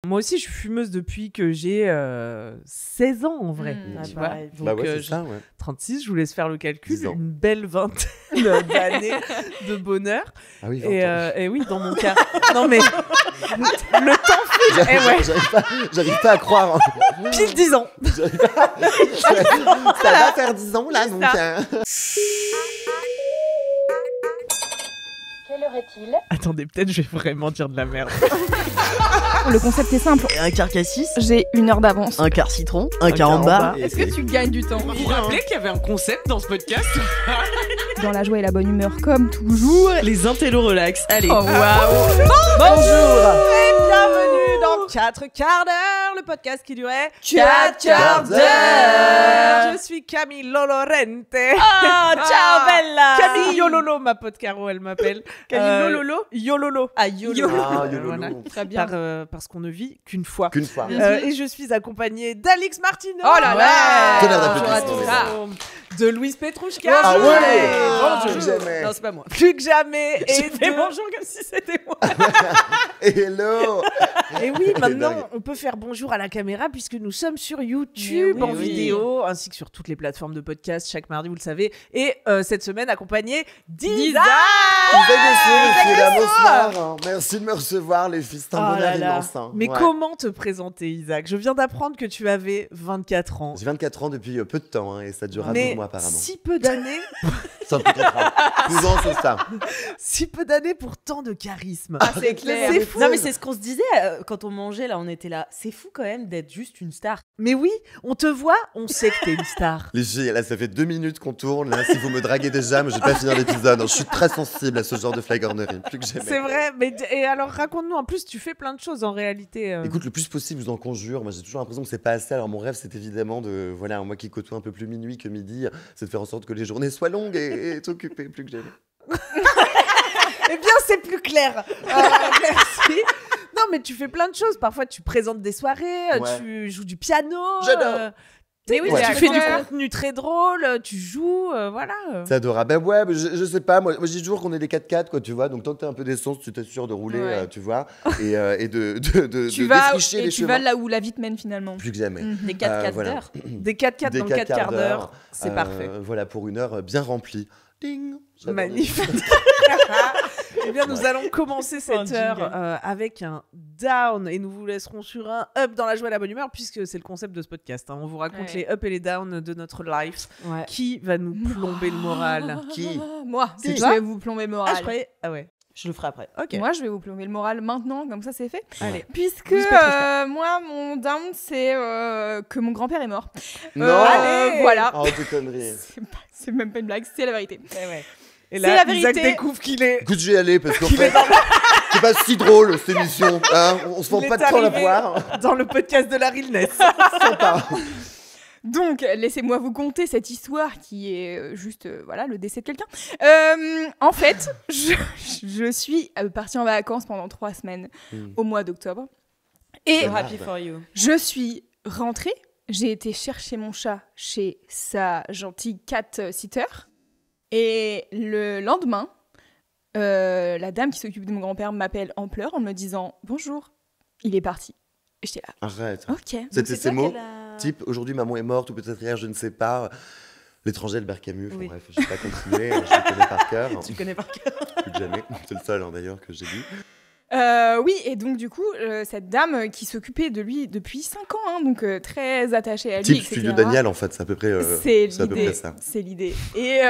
Moi aussi, je suis fumeuse depuis que j'ai 16 ans, en vrai. Tu vois. Donc, Bah ouais, c'est ça, ouais. 36, je vous laisse faire le calcul. 10 ans. Une belle vingtaine d'années de bonheur. Ah oui, 20 ans. Et oui, dans mon cas. Non, mais le temps file. Eh ouais. J'arrive pas à croire. Pile 10 ans. Ça va faire 10 ans, là, donc... Quelle heure est-il? Attendez, peut-être je vais vraiment dire de la merde. Le concept est simple. Un quart cassis, J'ai 1 heure d'avance. un quart citron, un quart en bas. Est-ce que tu gagnes du temps? Vous vous rappelez qu'il y avait un concept dans ce podcast? Dans la joie et la bonne humeur, comme toujours. Les intellos relax. Allez. Oh waouh! Bonjour et bienvenue dans 4 quarts d'heure, le podcast qui durait 4 quarts d'heure. Je suis Camille Lolorente. Oh, ciao bella. Camille Yololo, ma pote Caro, elle m'appelle. Camille Lololo? Yololo. Ah, YOLO. Ah, YOLO. Voilà. Très bien. Parce qu'on ne vit qu'une fois. Qu'une fois. Et je suis accompagnée d'Alix Martino. Oh là là! Tonnerre Bonjour à d'applaudissements, tous. De Louise Petrouchka. Ah ouais. Bonjour. Plus jamais. Non, c'est pas moi. Plus que jamais. J'ai Et fait de... bonjour comme si c'était moi. Et Hello. oui, Elle est maintenant, dingue. on peut faire bonjour à la caméra puisque nous sommes sur YouTube Mais oui, en oui. vidéo, ainsi que sur toutes les plateformes de podcast chaque mardi, vous le savez. Et cette semaine, accompagné d'Isa. Monsieur Damosmar. Merci de me recevoir, les filles. C'est un Oh bonheur là là. immense. Hein. Mais Ouais. comment te présenter, Isaac? Je viens d'apprendre que tu avais 24 ans. J'ai 24 ans depuis peu de temps, hein, et ça durera Mais 12 mois apparemment. si peu d'années, C'est un peu trop grave. 12 ans, c'est ça. si peu d'années pour tant de charisme. Ah, c'est clair. C'est fou. Non, mais c'est ce qu'on se disait quand on mangeait, là, on était là. C'est fou quand même d'être juste une star. Mais oui, on te voit, on sait que t'es une star. Les filles, là, ça fait 2 minutes qu'on tourne. Là, si vous me draguez déjà, mais je vais pas finir l'épisode. Je suis très sensible à ce genre de flagornerie, plus que jamais. C'est vrai. Mais et alors raconte-nous. En plus, tu fais plein de choses en réalité. Écoute, le plus possible, je vous en conjure. Moi, j'ai toujours l'impression que c'est pas assez. Alors, mon rêve, c'est évidemment de, voilà, moi qui côtoie un peu plus minuit que midi, c'est de faire en sorte que les journées soient longues et t'occuper plus que jamais. Eh bien, c'est plus clair. Merci. Non, mais tu fais plein de choses. Parfois, tu présentes des soirées, Ouais. tu joues du piano. J'adore. Mais oui, Ouais. tu fais du contenu très drôle, tu joues, voilà. C'est adorable. Ben ouais, mais je sais pas. Moi, je dis toujours qu'on est des 4x4, quoi, tu vois. Donc, tant que t'as un peu d'essence, tu t'assures de rouler, Ouais. tu vois, et de Tu vas, défricher et les tu chemins. vas là où la vie te mène finalement. Plus que jamais. Des 4 voilà. d'heure. Des 4x4 Des dans 4 quarts d'heure, c'est parfait. Voilà, pour une heure bien remplie. Ding. J'adore. Magnifique. Eh bien, nous allons commencer cette jingle. heure avec un down et nous vous laisserons sur un up dans la joie et la bonne humeur puisque c'est le concept de ce podcast. Hein. On vous raconte Ouais. les up et les downs de notre life. Ouais. Qui va nous plomber le moral? Qui Moi, C'est je toi vais vous plomber le moral. Ah, je croyais. Ah ouais. Je le ferai après. Ok. Moi, je vais vous plomber le moral maintenant, comme ça c'est fait. Allez. Puisque Louise Petrouchka. moi, mon down, c'est que mon grand-père est mort. Non. allez. Voilà. Oh, tes conneries. C'est même pas une blague, c'est la vérité. Et C'est là, la Isaac vérité. découvre qu'il est. Écoute, je vais y aller parce qu'en fait, c'est pas si drôle cette émission. Hein, on se Il vend est pas de temps à la arrivé boire. dans le podcast de la Realness. Sympa. Donc, laissez-moi vous conter cette histoire qui est juste, voilà, le décès de quelqu'un. En fait, je suis partie en vacances pendant 3 semaines au mois d'octobre. Et So happy for you. je suis rentrée. J'ai été chercher mon chat chez sa gentille cat-sitter. Et le lendemain, la dame qui s'occupe de mon grand-père m'appelle en pleurs en me disant « Bonjour, il est parti ». Et j'étais là Arrête. « Ok ». C'était ces mots. a... Type, aujourd'hui maman est morte ou peut-être hier, je ne sais pas. L'étranger, Albert Camus. Enfin, Oui. bref, je ne vais pas continuer. Je le connais par cœur. Tu connais par cœur. Plus que jamais. C'est le seul, hein, d'ailleurs, que j'ai dit. Oui, et donc du coup, cette dame qui s'occupait de lui depuis 5 ans, hein, donc très attachée à lui, Type etc. studio Daniel, en fait. C'est à peu près, C'est c'est à peu l'idée. près ça. C'est l'idée. Et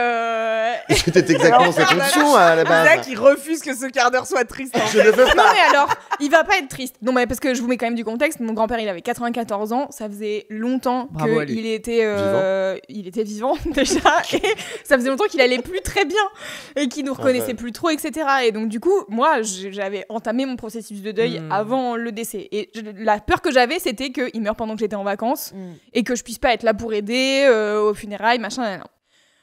C'était exactement sa fonction à la base. Isaac, il refuse que ce quart d'heure soit triste. En Je fait. ne veux non pas. mais alors, il va pas être triste. Non mais parce que je vous mets quand même du contexte. Mon grand-père, il avait 94 ans. Ça faisait longtemps Bravo à lui. qu'il était vivant déjà, et ça faisait longtemps qu'il allait plus très bien et qu'il nous reconnaissait Enfin. plus trop, etc. Et donc du coup, moi, j'avais entamé mon processus de deuil avant le décès. Et la peur que j'avais, c'était qu'il meure pendant que j'étais en vacances et que je puisse pas être là pour aider aux funérailles, machin. Nan, nan.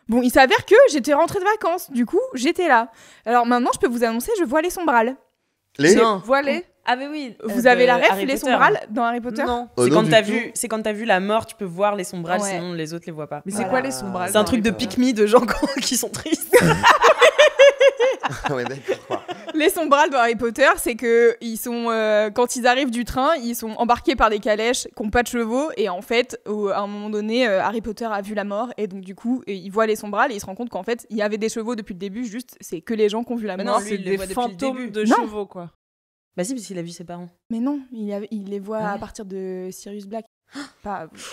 Bon, il s'avère que j'étais rentrée de vacances. Du coup, j'étais là. Alors maintenant, je peux vous annoncer, je vois les sombrales. Les... Non. Voilé. Ah mais oui. Vous avez la ref, Harry les Potter. sombrales dans Harry Potter? Non. Oh C'est non, quand du t'as tout. vu, c'est quand t'as vu la mort, tu peux voir les sombrales, Ouais. sinon les autres les voient pas. Mais c'est Voilà. quoi les sombrales? C'est un truc de pique. pique-me de gens qui sont tristes. Ah ouais, d'accord. Les sombrales dans Harry Potter, c'est que ils sont quand ils arrivent du train, ils sont embarqués par des calèches qui n'ont pas de chevaux et en fait, à un moment donné, Harry Potter a vu la mort et donc du coup, il voit les sombrales et il se rend compte qu'en fait, il y avait des chevaux depuis le début. Juste, c'est que les gens qui ont vu la mort. Non, c'est des fantômes de chevaux, quoi. Bah si, parce qu'il a vu ses parents. Mais non, il les voit à partir de Sirius Black.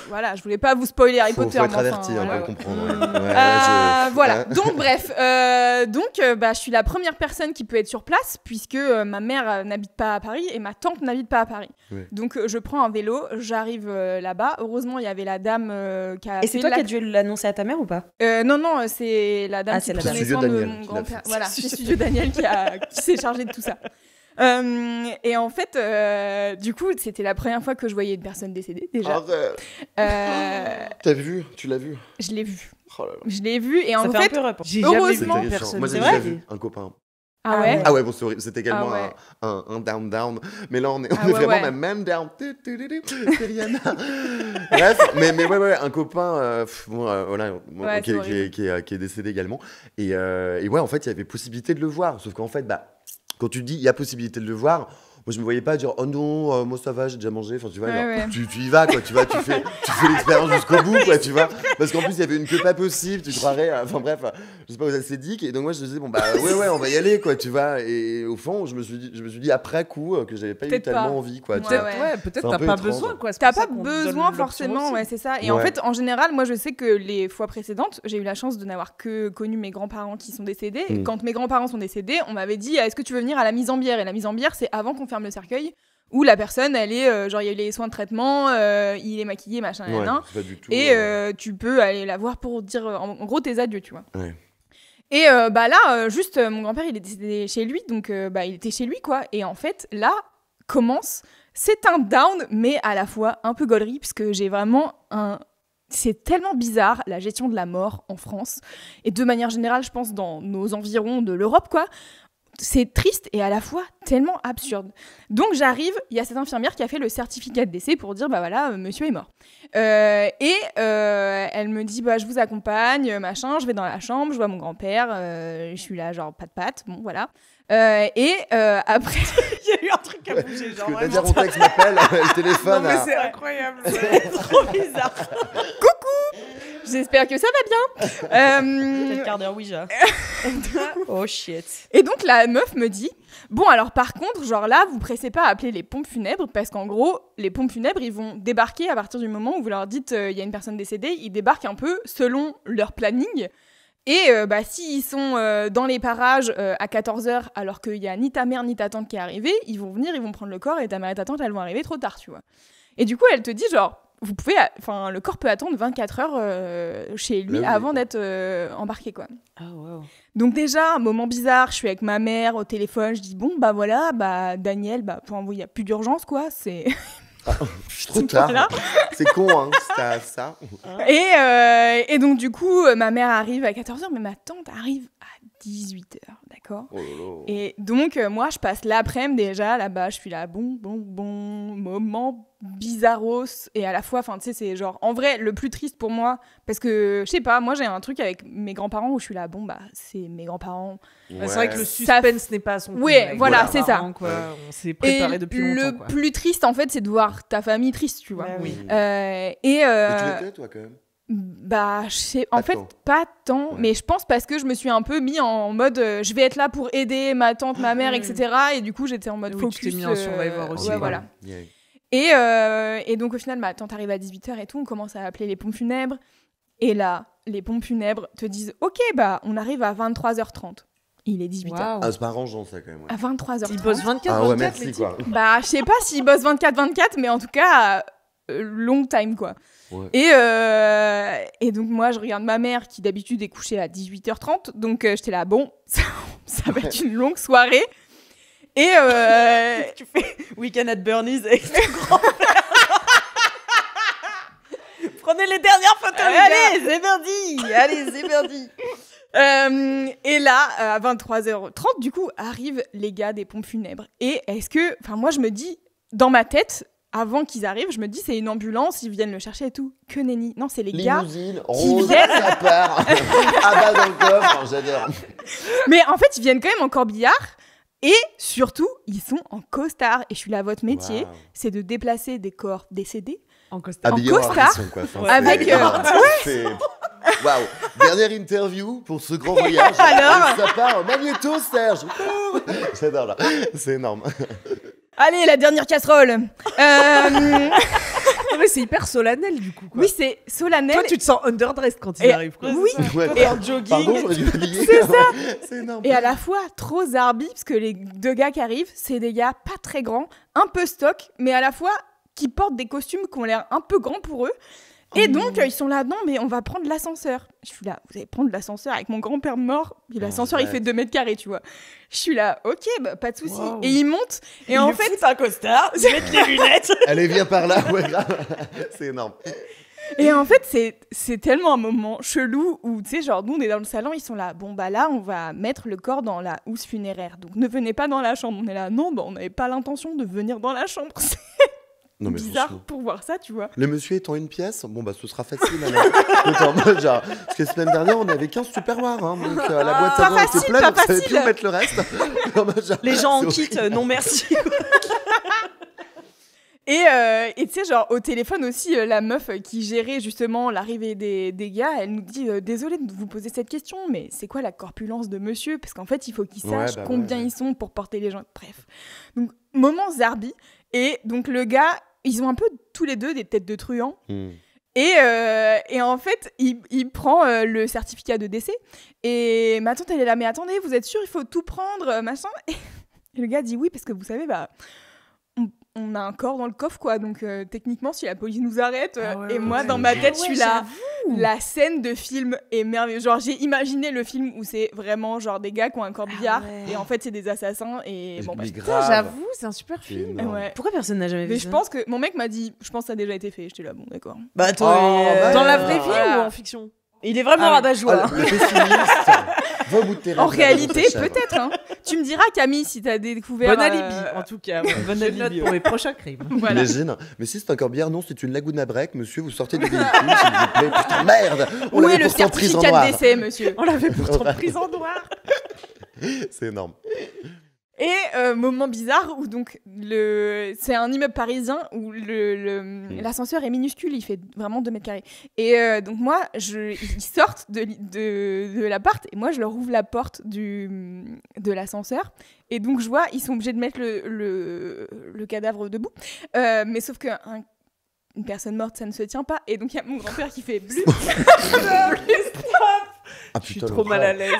Voilà, je voulais pas vous spoiler Harry Potter. Faut être averti voilà. pour comprendre. Voilà. Donc bref, je suis la première personne qui peut être sur place puisque ma mère n'habite pas à Paris et ma tante n'habite pas à Paris. Ouais. Donc je prends un vélo, j'arrive là-bas. Heureusement, il y avait la dame qui a. Et c'est toi qui as dû l'annoncer à ta mère ou pas ? Non, c'est la dame qui prenait soin de mon grand-père. Voilà, c'est Studio Daniel qui s'est chargé de tout ça. Et en fait, du coup, c'était la première fois que je voyais une personne décédée déjà. T'as vu ? Tu l'as vu ? Je l'ai vu. Oh là là. Je l'ai vu et en fait, j'ai jamais vu personne. Moi, j'ai déjà vu un copain. Ah ouais ? Ah ouais, bon, c'est horrible. C'était également un down. Mais là, on est vraiment ma man down. C'est Rihanna. Bref, mais ouais, un copain qui est décédé également. Et ouais, en fait, il y avait possibilité de le voir. Sauf qu'en fait, quand tu dis il y a possibilité de le voir, moi je me voyais pas dire oh non, moi ça va, j'ai déjà mangé. Enfin tu vois, tu y vas quoi, tu fais l'expérience jusqu'au bout quoi, tu vois. Parce qu'en plus il y avait une queue pas possible, tu croirais. Enfin bref, je sais pas où ça s'est dit. Et donc moi je me disais bon ouais on va y aller quoi, tu vois. Et au fond je me suis dit après coup que j'avais pas eu tellement envie quoi. Peut-être t'as pas besoin quoi. T'as pas besoin forcément, ouais c'est ça. Et en fait en général moi je sais que les fois précédentes j'ai eu la chance de n'avoir que connu mes grands-parents qui sont décédés. Et quand mes grands-parents sont décédés, on m'avait dit est-ce que tu veux venir à la mise en bière ? Et la mise en bière c'est avant qu'on ferme le cercueil. Où la personne, elle est, genre il y a eu les soins de traitement, il est maquillé, machin, et tu peux aller la voir pour dire en gros tes adieux, tu vois. Ouais. Et là, juste mon grand-père, il est décédé chez lui, donc il était chez lui, quoi. Et en fait, là, c'est un down, mais à la fois un peu gaulerie, parce que j'ai vraiment c'est tellement bizarre, la gestion de la mort en France, et de manière générale, je pense, dans nos environs de l'Europe, quoi. C'est triste et à la fois tellement absurde. Donc j'arrive, il y a cette infirmière qui a fait le certificat de décès pour dire monsieur est mort. Elle me dit je vous accompagne, machin, je vais dans la chambre, je vois mon grand-père, je suis là genre pas de patte, bon voilà. Après il y a eu un truc à bouger genre t'as dit mon texte m'appelle, le téléphone. Non mais c'est incroyable, c'est trop bizarre. Coucou, j'espère que ça va bien. C'est le quart d'heure Ouija. Oh shit. Et donc la meuf me dit bon alors par contre genre là vous pressez pas à appeler les pompes funèbres parce qu'en gros les pompes funèbres ils vont débarquer à partir du moment où vous leur dites il y a une personne décédée, ils débarquent un peu selon leur planning. Et s'ils sont dans les parages à 14h alors qu'il y a ni ta mère ni ta tante qui est arrivée, ils vont venir, ils vont prendre le corps et ta mère et ta tante elles vont arriver trop tard, tu vois. Et du coup elle te dit genre le corps peut attendre 24 heures chez lui avant d'être embarqué, quoi. Ah, wow. Donc déjà, un moment bizarre, je suis avec ma mère au téléphone, je dis Daniel, pour vous, il n'y a plus d'urgence, quoi, c'est... trop tard. Voilà. C'est con, hein, c'est ça. Et donc du coup, ma mère arrive à 14h, mais ma tante arrive à 18h, d'accord ? Oh là là. Et donc, moi, je passe l'après-midi déjà, là-bas, je suis là, bon, moment bizarros, et à la fois, enfin, tu sais, c'est genre, en vrai, le plus triste pour moi, parce que, je sais pas, moi, j'ai un truc avec mes grands-parents où je suis là, c'est mes grands-parents. Ouais. C'est vrai que le suspense n'est pas à son Oui, voilà, c'est ça. Quoi. On s'est préparé depuis longtemps, quoi. Le plus triste, en fait, c'est de voir ta famille triste, tu vois. Oui. Et tu l'étais, toi, quand même ? Je sais, en fait, pas tant, mais je pense parce que je me suis un peu mis en mode je vais être là pour aider ma tante, ma mère, etc. Et du coup, j'étais en mode focus. Tu t'es mis en Survivor aussi. Ouais, voilà. Et donc, au final, ma tante arrive à 18h et tout, on commence à appeler les pompes funèbres. Et là, les pompes funèbres te disent ok, on arrive à 23h30. Il est 18h. Wow. Ah, c'est pas arrangeant, ça, quand même. Ouais. À 23h30. Ils bossent 24-24, ah ouais, merci, quoi. Je sais pas s'ils bossent 24-24, mais en tout cas, long time, quoi. Ouais. Et donc moi je regarde ma mère qui d'habitude est couchée à 18h30, donc j'étais là ça va être une longue soirée. Et tu fais Weekend at Bernie's avec ton grand-père. Prenez les dernières photos. Allez, c'est parti. Et là, à 23h30, du coup, arrivent les gars des pompes funèbres. Et moi je me dis, dans ma tête, avant qu'ils arrivent, je me dis c'est une ambulance, ils viennent le chercher et tout. Que nenni. Non, c'est les Limousine, gars rose, viennent. Ça part. Ah bah dans le coffre, j'adore. Mais en fait, ils viennent quand même en corbillard. Et surtout, ils sont en costard. Et je suis là, votre métier, c'est de déplacer des corps décédés en costard. Avec... Waouh. Dernière interview pour ce grand voyage. Alors ça part au magnéto, Serge. J'adore là. C'est énorme. Allez, la dernière casserole. Mais c'est hyper solennel du coup. Quoi. Oui, c'est solennel. Toi, tu te sens underdressed quand il arrive. Quoi. Oui. Et en jogging. Pardon, j'aurais dû m'habiller. C'est ça. C'est énorme. Et à la fois trop zarbi, parce que les deux gars qui arrivent, c'est des gars pas très grands, un peu stock, mais à la fois qui portent des costumes qui ont l'air un peu grands pour eux. Et donc, ils sont là, non, mais on va prendre l'ascenseur. Je suis là, vous allez prendre l'ascenseur avec mon grand-père mort. Puis l'ascenseur, il fait 2 mètres carrés, tu vois. Je suis là, ok, bah, pas de souci. Wow. Et ils montent. Et en fait, c'est un costard, ils mettent les lunettes. Allez, viens par là, ouais, grave. C'est énorme. Et en fait, c'est tellement un moment chelou où, tu sais, genre, nous, on est dans le salon, ils sont là, bon, bah là, on va mettre le corps dans la housse funéraire. Donc, ne venez pas dans la chambre. On est là, non, bah, on n'avait pas l'intention de venir dans la chambre. Non, mais bizarre pour voir ça, tu vois. Le monsieur est en une pièce, bon bah ce sera facile. Genre, parce que la semaine dernière on avait 15 Tupperware, hein, donc la boîte à gants était pleine, on savait plus où mettre le reste. Genre, les gens en kit, non merci. Et tu sais, genre au téléphone aussi, la meuf qui gérait justement l'arrivée des gars, elle nous dit désolée de vous poser cette question, mais c'est quoi la corpulence de monsieur ? Parce qu'en fait, il faut qu'il sache combien ils sont pour porter les gens. Bref. Donc, moment zarbi. Et donc, le gars, ils ont un peu tous les deux des têtes de truands. Et en fait, il prend le certificat de décès. Et ma tante, elle est là, mais attendez, vous êtes sûr, il faut tout prendre, machin. Et le gars dit oui, parce que vous savez, bah, on a un corps dans le coffre, quoi. Donc, techniquement, si la police nous arrête, et moi, dans ma tête, je suis là. La scène de film est merveilleuse. Genre, j'ai imaginé le film où c'est vraiment genre des gars qui ont un corbillard et en fait, c'est des assassins. Et bon, bah, j'avoue, c'est un super film. Ouais. Pourquoi personne n'a jamais vu ça ? Mais je pense que mon mec m'a dit, je pense que ça a déjà été fait. J'étais là, bon, d'accord. Bah, toi, dans la vraie vie ou en fiction ? Il est vraiment rabat-joie. Le pessimiste va au bout de tes rêves. En réalité, peut-être. Hein. Tu me diras, Camille, si t'as découvert. Bon alibi, en tout cas. Bonne alibi pour mes prochains crimes. Voilà. Imagine. Mais si c'est un corbière, non, c'est une Laguna Break, monsieur, vous sortez du véhicule, s'il vous plaît. Putain, merde. On l'avait le certificat de décès, monsieur. On l'avait pourtant pris en noir. C'est énorme. Et moment bizarre où donc c'est un immeuble parisien où l'ascenseur est minuscule, il fait vraiment 2 mètres carrés. Et donc moi, ils sortent de l'appart et moi je leur ouvre la porte de l'ascenseur. Et donc je vois, ils sont obligés de mettre le cadavre debout. Mais sauf que une personne morte, ça ne se tient pas. Et donc il y a mon grand-père qui fait bleu. Je suis trop mal à l'aise.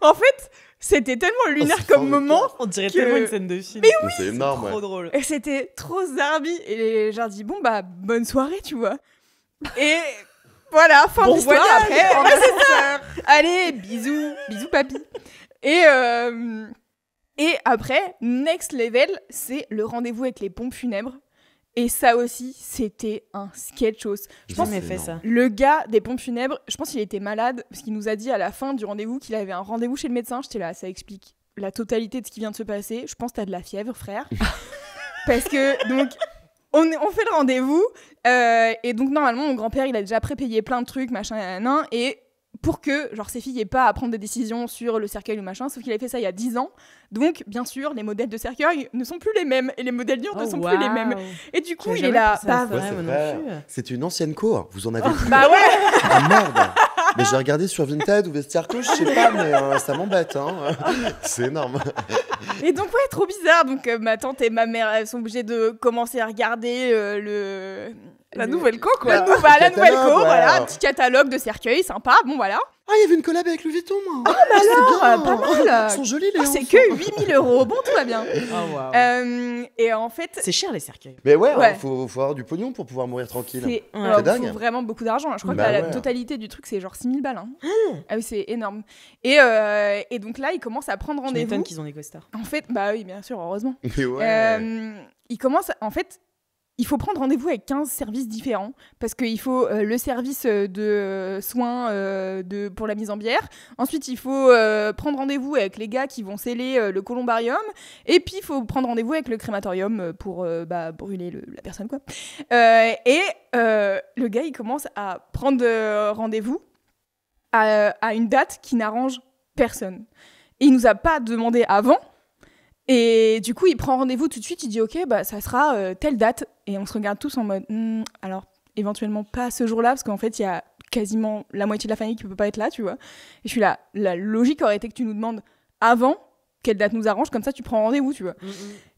En fait, c'était tellement lunaire comme moment. On dirait tellement une scène de film. Mais oui, c'est énorme. Trop drôle. Et c'était trop zarbi. Et j'ai dit, bon, bah, bonne soirée, tu vois. Et voilà, fin de l'histoire. Après, c'est ça. Allez, bisous, bisous, papy. Et après, next level, c'est le rendez-vous avec les pompes funèbres. Et ça aussi, c'était un sketchos. Je pense qu'il fait ça. Le gars des pompes funèbres, je pense qu'il était malade parce qu'il nous a dit à la fin du rendez-vous qu'il avait un rendez-vous chez le médecin. J'étais là, ça explique la totalité de ce qui vient de se passer. Je pense que t'as de la fièvre, frère. Parce que, donc, on fait le rendez-vous. Et donc, normalement, mon grand-père, il a déjà prépayé plein de trucs, machin, et pour que, genre, ses filles n'aient pas à prendre des décisions sur le cercueil ou machin, sauf qu'il avait fait ça il y a 10 ans. Donc, bien sûr, les modèles de cercueil ne sont plus les mêmes, et les modèles d'urne ne sont plus les mêmes. Et du coup, il est là, pas vrai. C'est une ancienne cour, vous en avez plus. Bah ouais. Ah merde. Mais j'ai regardé sur Vinted ou Vestiaire Co, je sais pas, mais ça m'embête. Hein. C'est énorme. Et donc, ouais, trop bizarre. Donc, ma tante et ma mère, elles sont obligées de commencer à regarder la nouvelle co, quoi. La nouvelle co, voilà. Un petit catalogue de cercueils, sympa. Bon, voilà. Ah, il y avait une collab avec Louis Vuitton, moi. Ah, bah alors, pas mal. Ils sont jolis, les enfants. C'est que 8 000 €. Bon, tout va bien. Oh, wow. Et en fait... C'est cher, les cercueils. Mais ouais. Faut avoir du pognon pour pouvoir mourir tranquille. C'est dingue. Il faut vraiment beaucoup d'argent. Je crois que la totalité du truc, c'est genre 6 000 balles. Hein. Ah oui, c'est énorme. Et donc là, ils commencent à prendre rendez-vous. Je m'étonne qu'ils ont des costards. En fait, bah oui, bien sûr, heureusement. Mais ouais. Ils commencent... En fait... Il faut prendre rendez-vous avec 15 services différents parce qu'il faut le service de soins pour la mise en bière. Ensuite, il faut prendre rendez-vous avec les gars qui vont sceller le columbarium. Et puis, il faut prendre rendez-vous avec le crématorium pour brûler la personne, quoi. Le gars, il commence à prendre rendez-vous à une date qui n'arrange personne. Et il nous a pas demandé avant. Et du coup, il prend rendez-vous tout de suite. Il dit ok, bah ça sera telle date. Et on se regarde tous en mode alors éventuellement pas ce jour-là parce qu'en fait il y a quasiment la moitié de la famille qui peut pas être là, tu vois. Et je suis là, la logique aurait été que tu nous demandes avant quelle date nous arrange, comme ça tu prends rendez-vous, tu vois.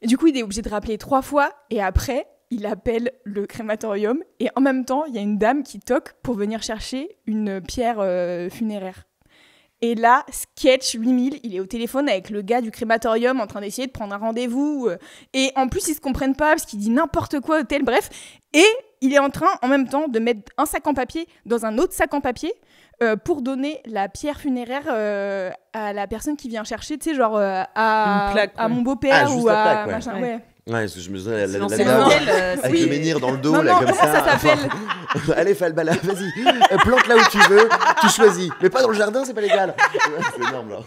Et du coup, il est obligé de rappeler 3 fois et après, il appelle le crématorium et en même temps, il y a une dame qui toque pour venir chercher une pierre funéraire. Et là, sketch 8000, il est au téléphone avec le gars du crématorium en train d'essayer de prendre un rendez-vous. Et en plus, ils se comprennent pas parce qu'il dit n'importe quoi, tel, bref. Et il est en train, en même temps, de mettre un sac en papier dans un autre sac en papier pour donner la pierre funéraire à la personne qui vient chercher, tu sais, genre à mon beau-père ou à plaque, ouais. machin. Ouais. Ouais, parce que je me disais, la C'est dame lequel, avec oui. le menhir dans le dos, Non, là, non, comme comment ça s'appelle? Allez, fais le balai, vas-y. Plante là où tu veux, tu choisis. Mais pas dans le jardin, c'est pas légal. Ouais, c'est énorme, là.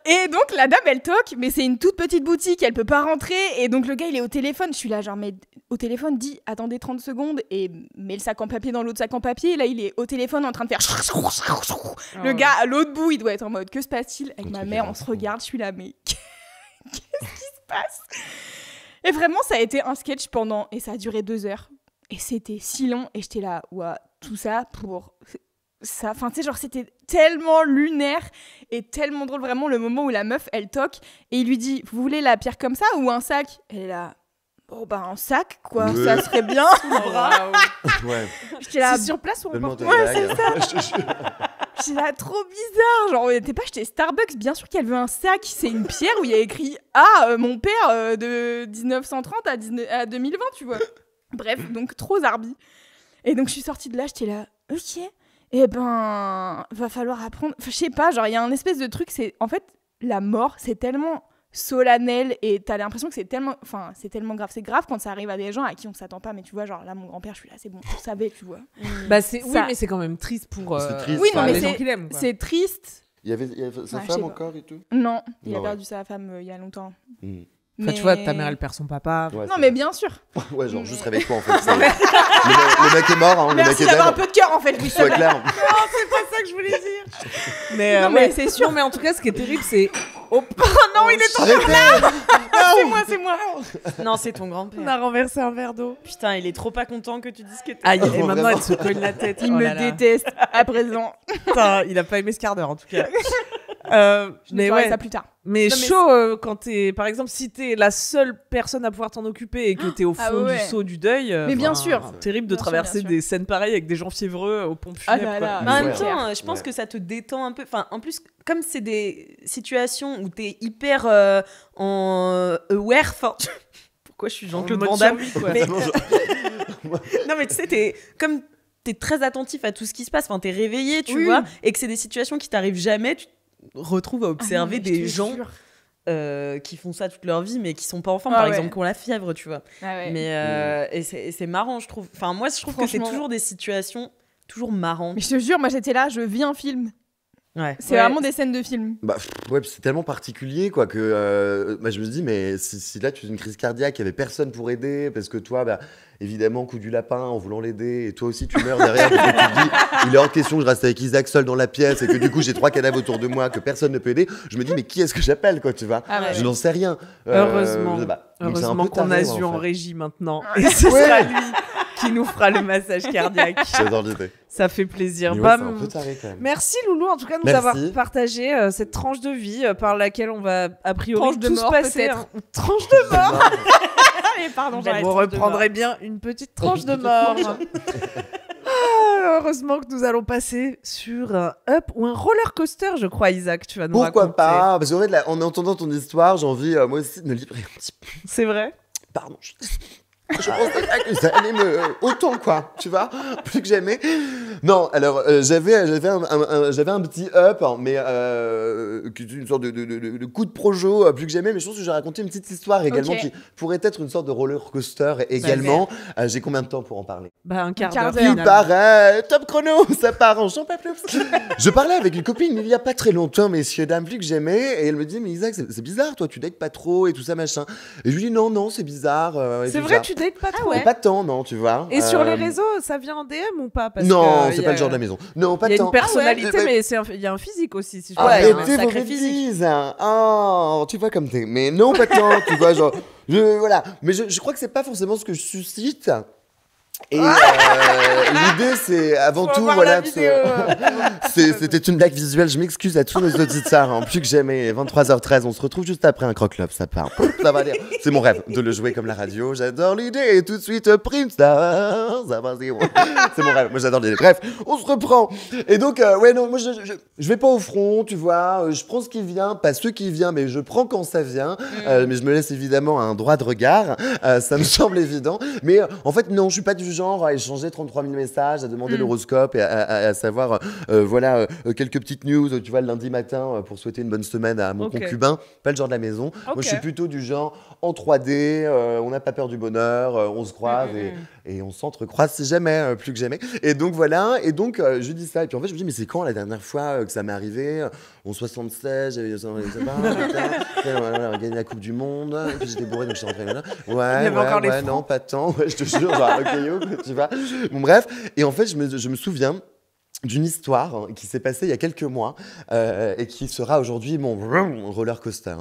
Et donc la dame elle toque, mais c'est une toute petite boutique, elle peut pas rentrer. Et donc le gars il est au téléphone, je suis là genre mais au téléphone dit attendez 30 secondes et mets le sac en papier dans l'autre sac en papier. Et là il est au téléphone en train de faire le gars à l'autre bout il doit être en mode que se passe-t-il? Avec ma mère on se regarde, je suis là mais qu'est-ce qui se passe? Et vraiment ça a été un sketch pendant, et ça a duré 2 heures. Et c'était si long et j'étais là ouah, tout ça pour... ça, enfin tu sais genre c'était tellement lunaire et tellement drôle, vraiment le moment où la meuf elle toque et il lui dit vous voulez la pierre comme ça ou un sac? Elle est là bon bah un sac quoi, Ouais. ça serait bien. Ouais. J'étais là C'est sur place ou on Donne-moi porte ta bague. j'étais là trop bizarre, genre t'es pas acheté Starbucks, bien sûr qu'elle veut un sac, c'est une pierre où il y a écrit mon père de 1930 à 2020 tu vois. Bref donc trop zarbi. Et donc je suis sortie de là, j'étais là ok. Eh ben, va falloir apprendre. Enfin, je sais pas, genre, il y a un espèce de truc, c'est... En fait, la mort, c'est tellement solennel et t'as l'impression que c'est tellement... Enfin, c'est tellement grave. C'est grave quand ça arrive à des gens à qui on s'attend pas. Mais tu vois, genre, là, mon grand-père, je suis là, c'est bon, je savais, tu vois. Bah, c'est... Oui, Ça- mais c'est quand même triste pour C'est triste, Oui, non, enfin, mais les gens qui l'aiment. Quoi. C'est triste. Il y avait sa Ouais, je femme sais pas. encore et tout. Non, il a Ouais. perdu sa femme il y a longtemps. Enfin, tu vois, ta mère, elle perd son papa. Ouais, Non, c'est mais vrai. bien sûr. Ouais, genre, juste réveille-toi, en fait. Le mec est mort, hein, le mec Merci est d'avoir un dead. peu de cœur, en fait, Louis. Sois clair. C'est pas ça que je voulais dire. Mais, Non, mais c'est sûr. Non, mais en tout cas, ce qui est terrible, c'est... Oh, Non, il est Arrêtez. c'est moi. Non, c'est ton on grand-père. a renversé un verre d'eau. Putain, il est trop pas content que tu dises que t'es... Aïe, et Vraiment. maintenant, elle se cogne la tête. Il Oh me là là. déteste à présent. Putain, il a pas aimé ce quart d'heure, en tout cas. Je Mais ne ferai ouais, ça plus tard. mais Non, mais chaud quand t'es, par exemple, si t'es la seule personne à pouvoir t'en occuper et que t'es au fond Ah ouais. du seau du deuil. Mais bien enfin, sûr. Terrible de Bien sûr, traverser bien sûr. des scènes pareilles avec des gens fiévreux aux pompes Ah funèbres. là quoi. là. Mais en même Ouais. temps, je pense Ouais. que ça te détend un peu. Enfin, en plus, comme c'est des situations où t'es hyper en aware, enfin, pourquoi je suis Jean-Claude En mode Van Damme survie, quoi. Mais- Vraiment, Non, mais tu sais, comme t'es très attentif à tout ce qui se passe, enfin, t'es réveillé, tu Oui. vois, et que c'est des situations qui t'arrivent jamais, tu te retrouves à observer Ah non, mais je des te gens jure. qui font ça toute leur vie, mais qui sont pas en forme, Ah par ouais. exemple, qui ont la fièvre, tu vois. Ah ouais. Mais et c'est marrant, je trouve. Enfin, moi, je trouve que c'est Franchement. toujours des situations toujours marrantes. Mais je te jure, moi j'étais là, je vis un film. Ouais. C'est vraiment des scènes de film. Bah, ouais, puis c'est tellement particulier quoi que je me dis mais si là tu as une crise cardiaque, il y avait personne pour aider parce que toi bah évidemment coup du lapin en voulant l'aider et toi aussi tu meurs derrière parce que tu te dis il est hors de question que je reste avec Isaac seul dans la pièce et que du coup j'ai 3 cadavres autour de moi que personne ne peut aider. Je me dis mais qui est-ce que j'appelle quoi tu vois? Ah ouais. Je n'en sais rien. Heureusement. Je sais pas. Donc, c'est un Heureusement peu qu'on a taré, Zu moi, en fait. régie maintenant. Et ce Ouais. sera lui qui nous fera le massage cardiaque. J'adore l'idée. Ça fait plaisir. Mais ouais, Bah, c'est un peu taré quand même. merci Loulou en tout cas de nous Merci. avoir partagé cette tranche de vie par laquelle on va a priori Tranche de tous mort, passer. peut-être. Hein. Tranche de mort. Allez, pardon, Belle j'arrête. Vous tranche de reprendrez bien une petite tranche de mort. Heureusement que nous allons passer sur un up ou un roller coaster, je crois, Isaac. Tu vas nous Pourquoi raconter. pas? Parce qu'en fait, là, en entendant ton histoire, j'ai envie moi aussi de me livrer un petit peu. C'est vrai. Pardon. Je pensais pas que ça allait me autant quoi, tu vois, plus que jamais. Non, alors j'avais un petit up, hein, mais une sorte de coup de projo plus que jamais. Mais je pense que j'ai raconté une petite histoire également Ok. qui pourrait être une sorte de roller coaster également. J'ai combien de temps pour en parler? Bah un quart quart d'heure. d'heure. Il paraît, top chrono, ça part en champ pas plus. Je parlais avec une copine il y a pas très longtemps, messieurs dames, plus que j'aimais, et elle me dit mais Isaac c'est bizarre, toi tu dates pas trop et tout ça machin. Et je lui dis non c'est bizarre. et C'est tout vrai, ça. tu date pas trop. Pas tant, non, tu vois. Et sur les réseaux, ça vient en DM ou pas? Non, c'est pas le genre de la maison. Non, pas tant. Il y a une personnalité, mais il y a un physique aussi. Si je arrêtez vos bêtises. Oh, tu vois comme t'es. Mais non, pas tant, tu vois, genre... voilà. Mais je crois que c'est pas forcément ce que je suscite. Et l'idée, c'est avant tout, voilà, c'était une blague visuelle. Je m'excuse à tous nos auditeurs. Plus que jamais, 23h13, on se retrouve juste après un croque-love, ça part. Ça va dire. C'est mon rêve de le jouer comme la radio. J'adore l'idée. Et tout de suite, Prime Star. Ça va, c'est mon rêve. Moi, j'adore l'idée. Bref, on se reprend. Et donc, non, moi, je vais pas au front, tu vois. Je prends ce qui vient, pas ce qui vient, mais je prends quand ça vient. Mais je me laisse évidemment un droit de regard. Ça me semble évident. Mais en fait, non, je suis pas du genre à échanger 33 000 messages, à demander l'horoscope et à savoir voilà, quelques petites news, tu vois, le lundi matin pour souhaiter une bonne semaine à mon concubin. Pas le genre de la maison. Moi, je suis plutôt du genre en 3D, on n'a pas peur du bonheur, on se croise et on s'entrecroise si jamais, plus que jamais. Et donc voilà, et donc je dis ça. Et puis en fait, je me dis, mais c'est quand la dernière fois que ça m'est arrivé? En 76, j'avais gagné la Coupe du Monde, et puis j'étais bourré, donc je suis rentré là. Ouais, non, pas tant, je te jure, genre, tu vois. Bon, bref, et en fait, je me souviens d'une histoire qui s'est passée il y a quelques mois et qui sera aujourd'hui mon roller coaster.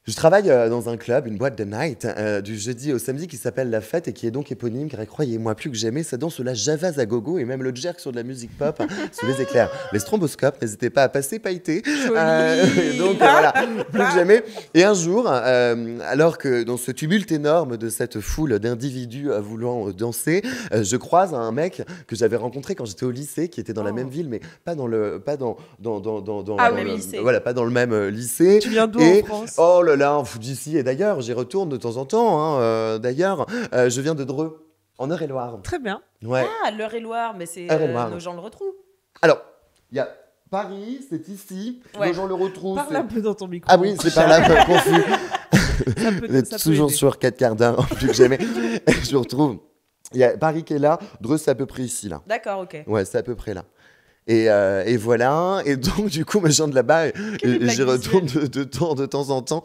Je travaille dans un club, une boîte de night, du jeudi au samedi qui s'appelle La Fête et qui est donc éponyme, car croyez-moi, plus que jamais, ça danse la javasse à gogo et même le jerk sur de la musique pop sous les éclairs. Les stromboscopes, n'hésitez pas à passer pailleté. Donc voilà, plus que jamais. Et un jour, alors que dans ce tumulte énorme de cette foule d'individus voulant danser, je croise un mec que j'avais rencontré quand j'étais au lycée, qui était dans la même ville, mais pas dans le même lycée. Tu viens d'où en France? Oh là, d'ici et d'ailleurs, j'y retourne de temps en temps. D'ailleurs, je viens de Dreux, en Eure-et-Loire. Très bien. Ouais. Ah, l'Eure-et-Loire, mais c'est nos gens le retrouvent. Alors, il y a Paris, c'est ici, nos gens le retrouvent. Parle un peu dans ton micro. Ah oui, c'est par là, confus. Vous êtes toujours sur 4 quarts d'heure, plus que jamais. Je retrouve. Il y a Paris qui est là, Dreux, c'est à peu près ici, là. D'accord, ok. Ouais, c'est à peu près là. Et voilà, et donc du coup, moi je viens de là-bas et j'y retourne de temps en temps.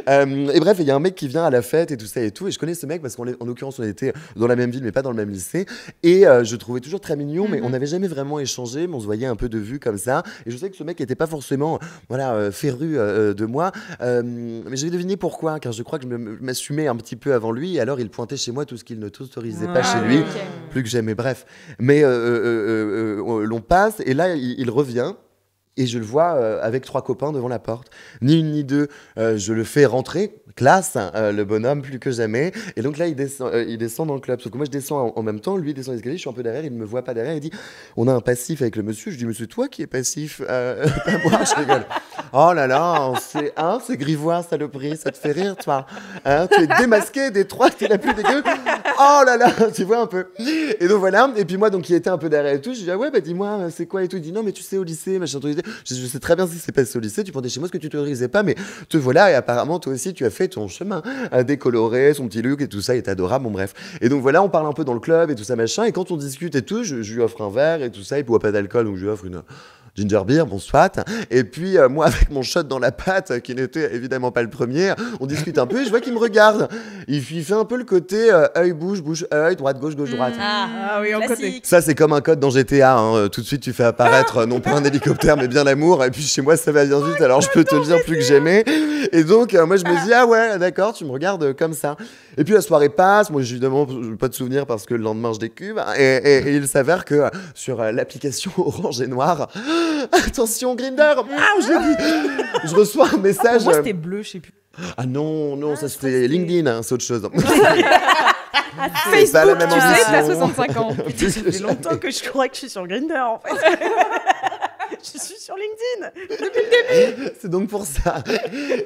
Et bref, il y a un mec qui vient à la fête et tout ça et tout, et je connais ce mec parce qu'en l'occurrence on était dans la même ville mais pas dans le même lycée, et je trouvais toujours très mignon, mais on n'avait jamais vraiment échangé, mais on se voyait un peu de vue comme ça, et je sais que ce mec n'était pas forcément féru de moi, mais j'avais deviné pourquoi, car je crois que je m'assumais un petit peu avant lui, et alors il pointait chez moi tout ce qu'il ne t'autorisait pas chez lui, plus que jamais, bref. Mais l'on passe, et là il revient et je le vois avec 3 copains devant la porte, ni une ni deux, je le fais rentrer, classe, le bonhomme plus que jamais, et donc là il descend dans le club, sauf que moi je descends en même temps, lui descend l'escalier, je suis un peu derrière, il ne me voit pas derrière, il dit on a un passif avec le monsieur, je dis monsieur, toi qui es passif, pas moi, je rigole. Oh là là, c'est grivois, saloperie, ça te fait rire toi, tu es démasqué des 3, t'es la plus dégueu. Oh là là, tu vois un peu. Et donc voilà, et puis moi donc qui était un peu derrière et tout, je dis ah ouais, bah dis-moi c'est quoi et tout, il dit non mais tu sais au lycée, machin, je sais très bien ce qui s'est passé au lycée, tu pointais chez moi ce que tu t'autorisais pas, mais te voilà, et apparemment toi aussi tu as fait ton chemin, décoloré, son petit look et tout ça, il est adorable, bon bref. Et donc voilà, on parle un peu dans le club et tout ça machin, et quand on discute et tout, je lui offre un verre et tout ça, il boit pas d'alcool, donc je lui offre une ginger beer, bon soit. Et puis moi avec mon shot dans la patte, qui n'était évidemment pas le premier, on discute un peu et je vois qu'il me regarde. Il fait un peu le côté œil, bouche, œil, droite, gauche, droite. Ah oui, on connaît. Ça c'est comme un code dans GTA, tout de suite tu fais apparaître non pas un hélicoptère mais bien l'amour, et puis chez moi ça va bien vite, alors je peux te le dire plus que jamais. Et donc moi je me dis ah ouais d'accord, tu me regardes comme ça. Et puis la soirée passe, moi j'ai évidemment pas de souvenir parce que le lendemain je décube, et il s'avère que sur l'application Orange et Noir, attention Grindr, je reçois un message. Moi c'était bleu, je sais plus. Ah non, ça c'était LinkedIn, c'est autre chose. Facebook, pas la même tu sais, t'as ambition. 65 ans. Ça fait longtemps que je crois que je suis sur Grindr en fait. Je suis sur LinkedIn depuis le début. C'est donc pour ça.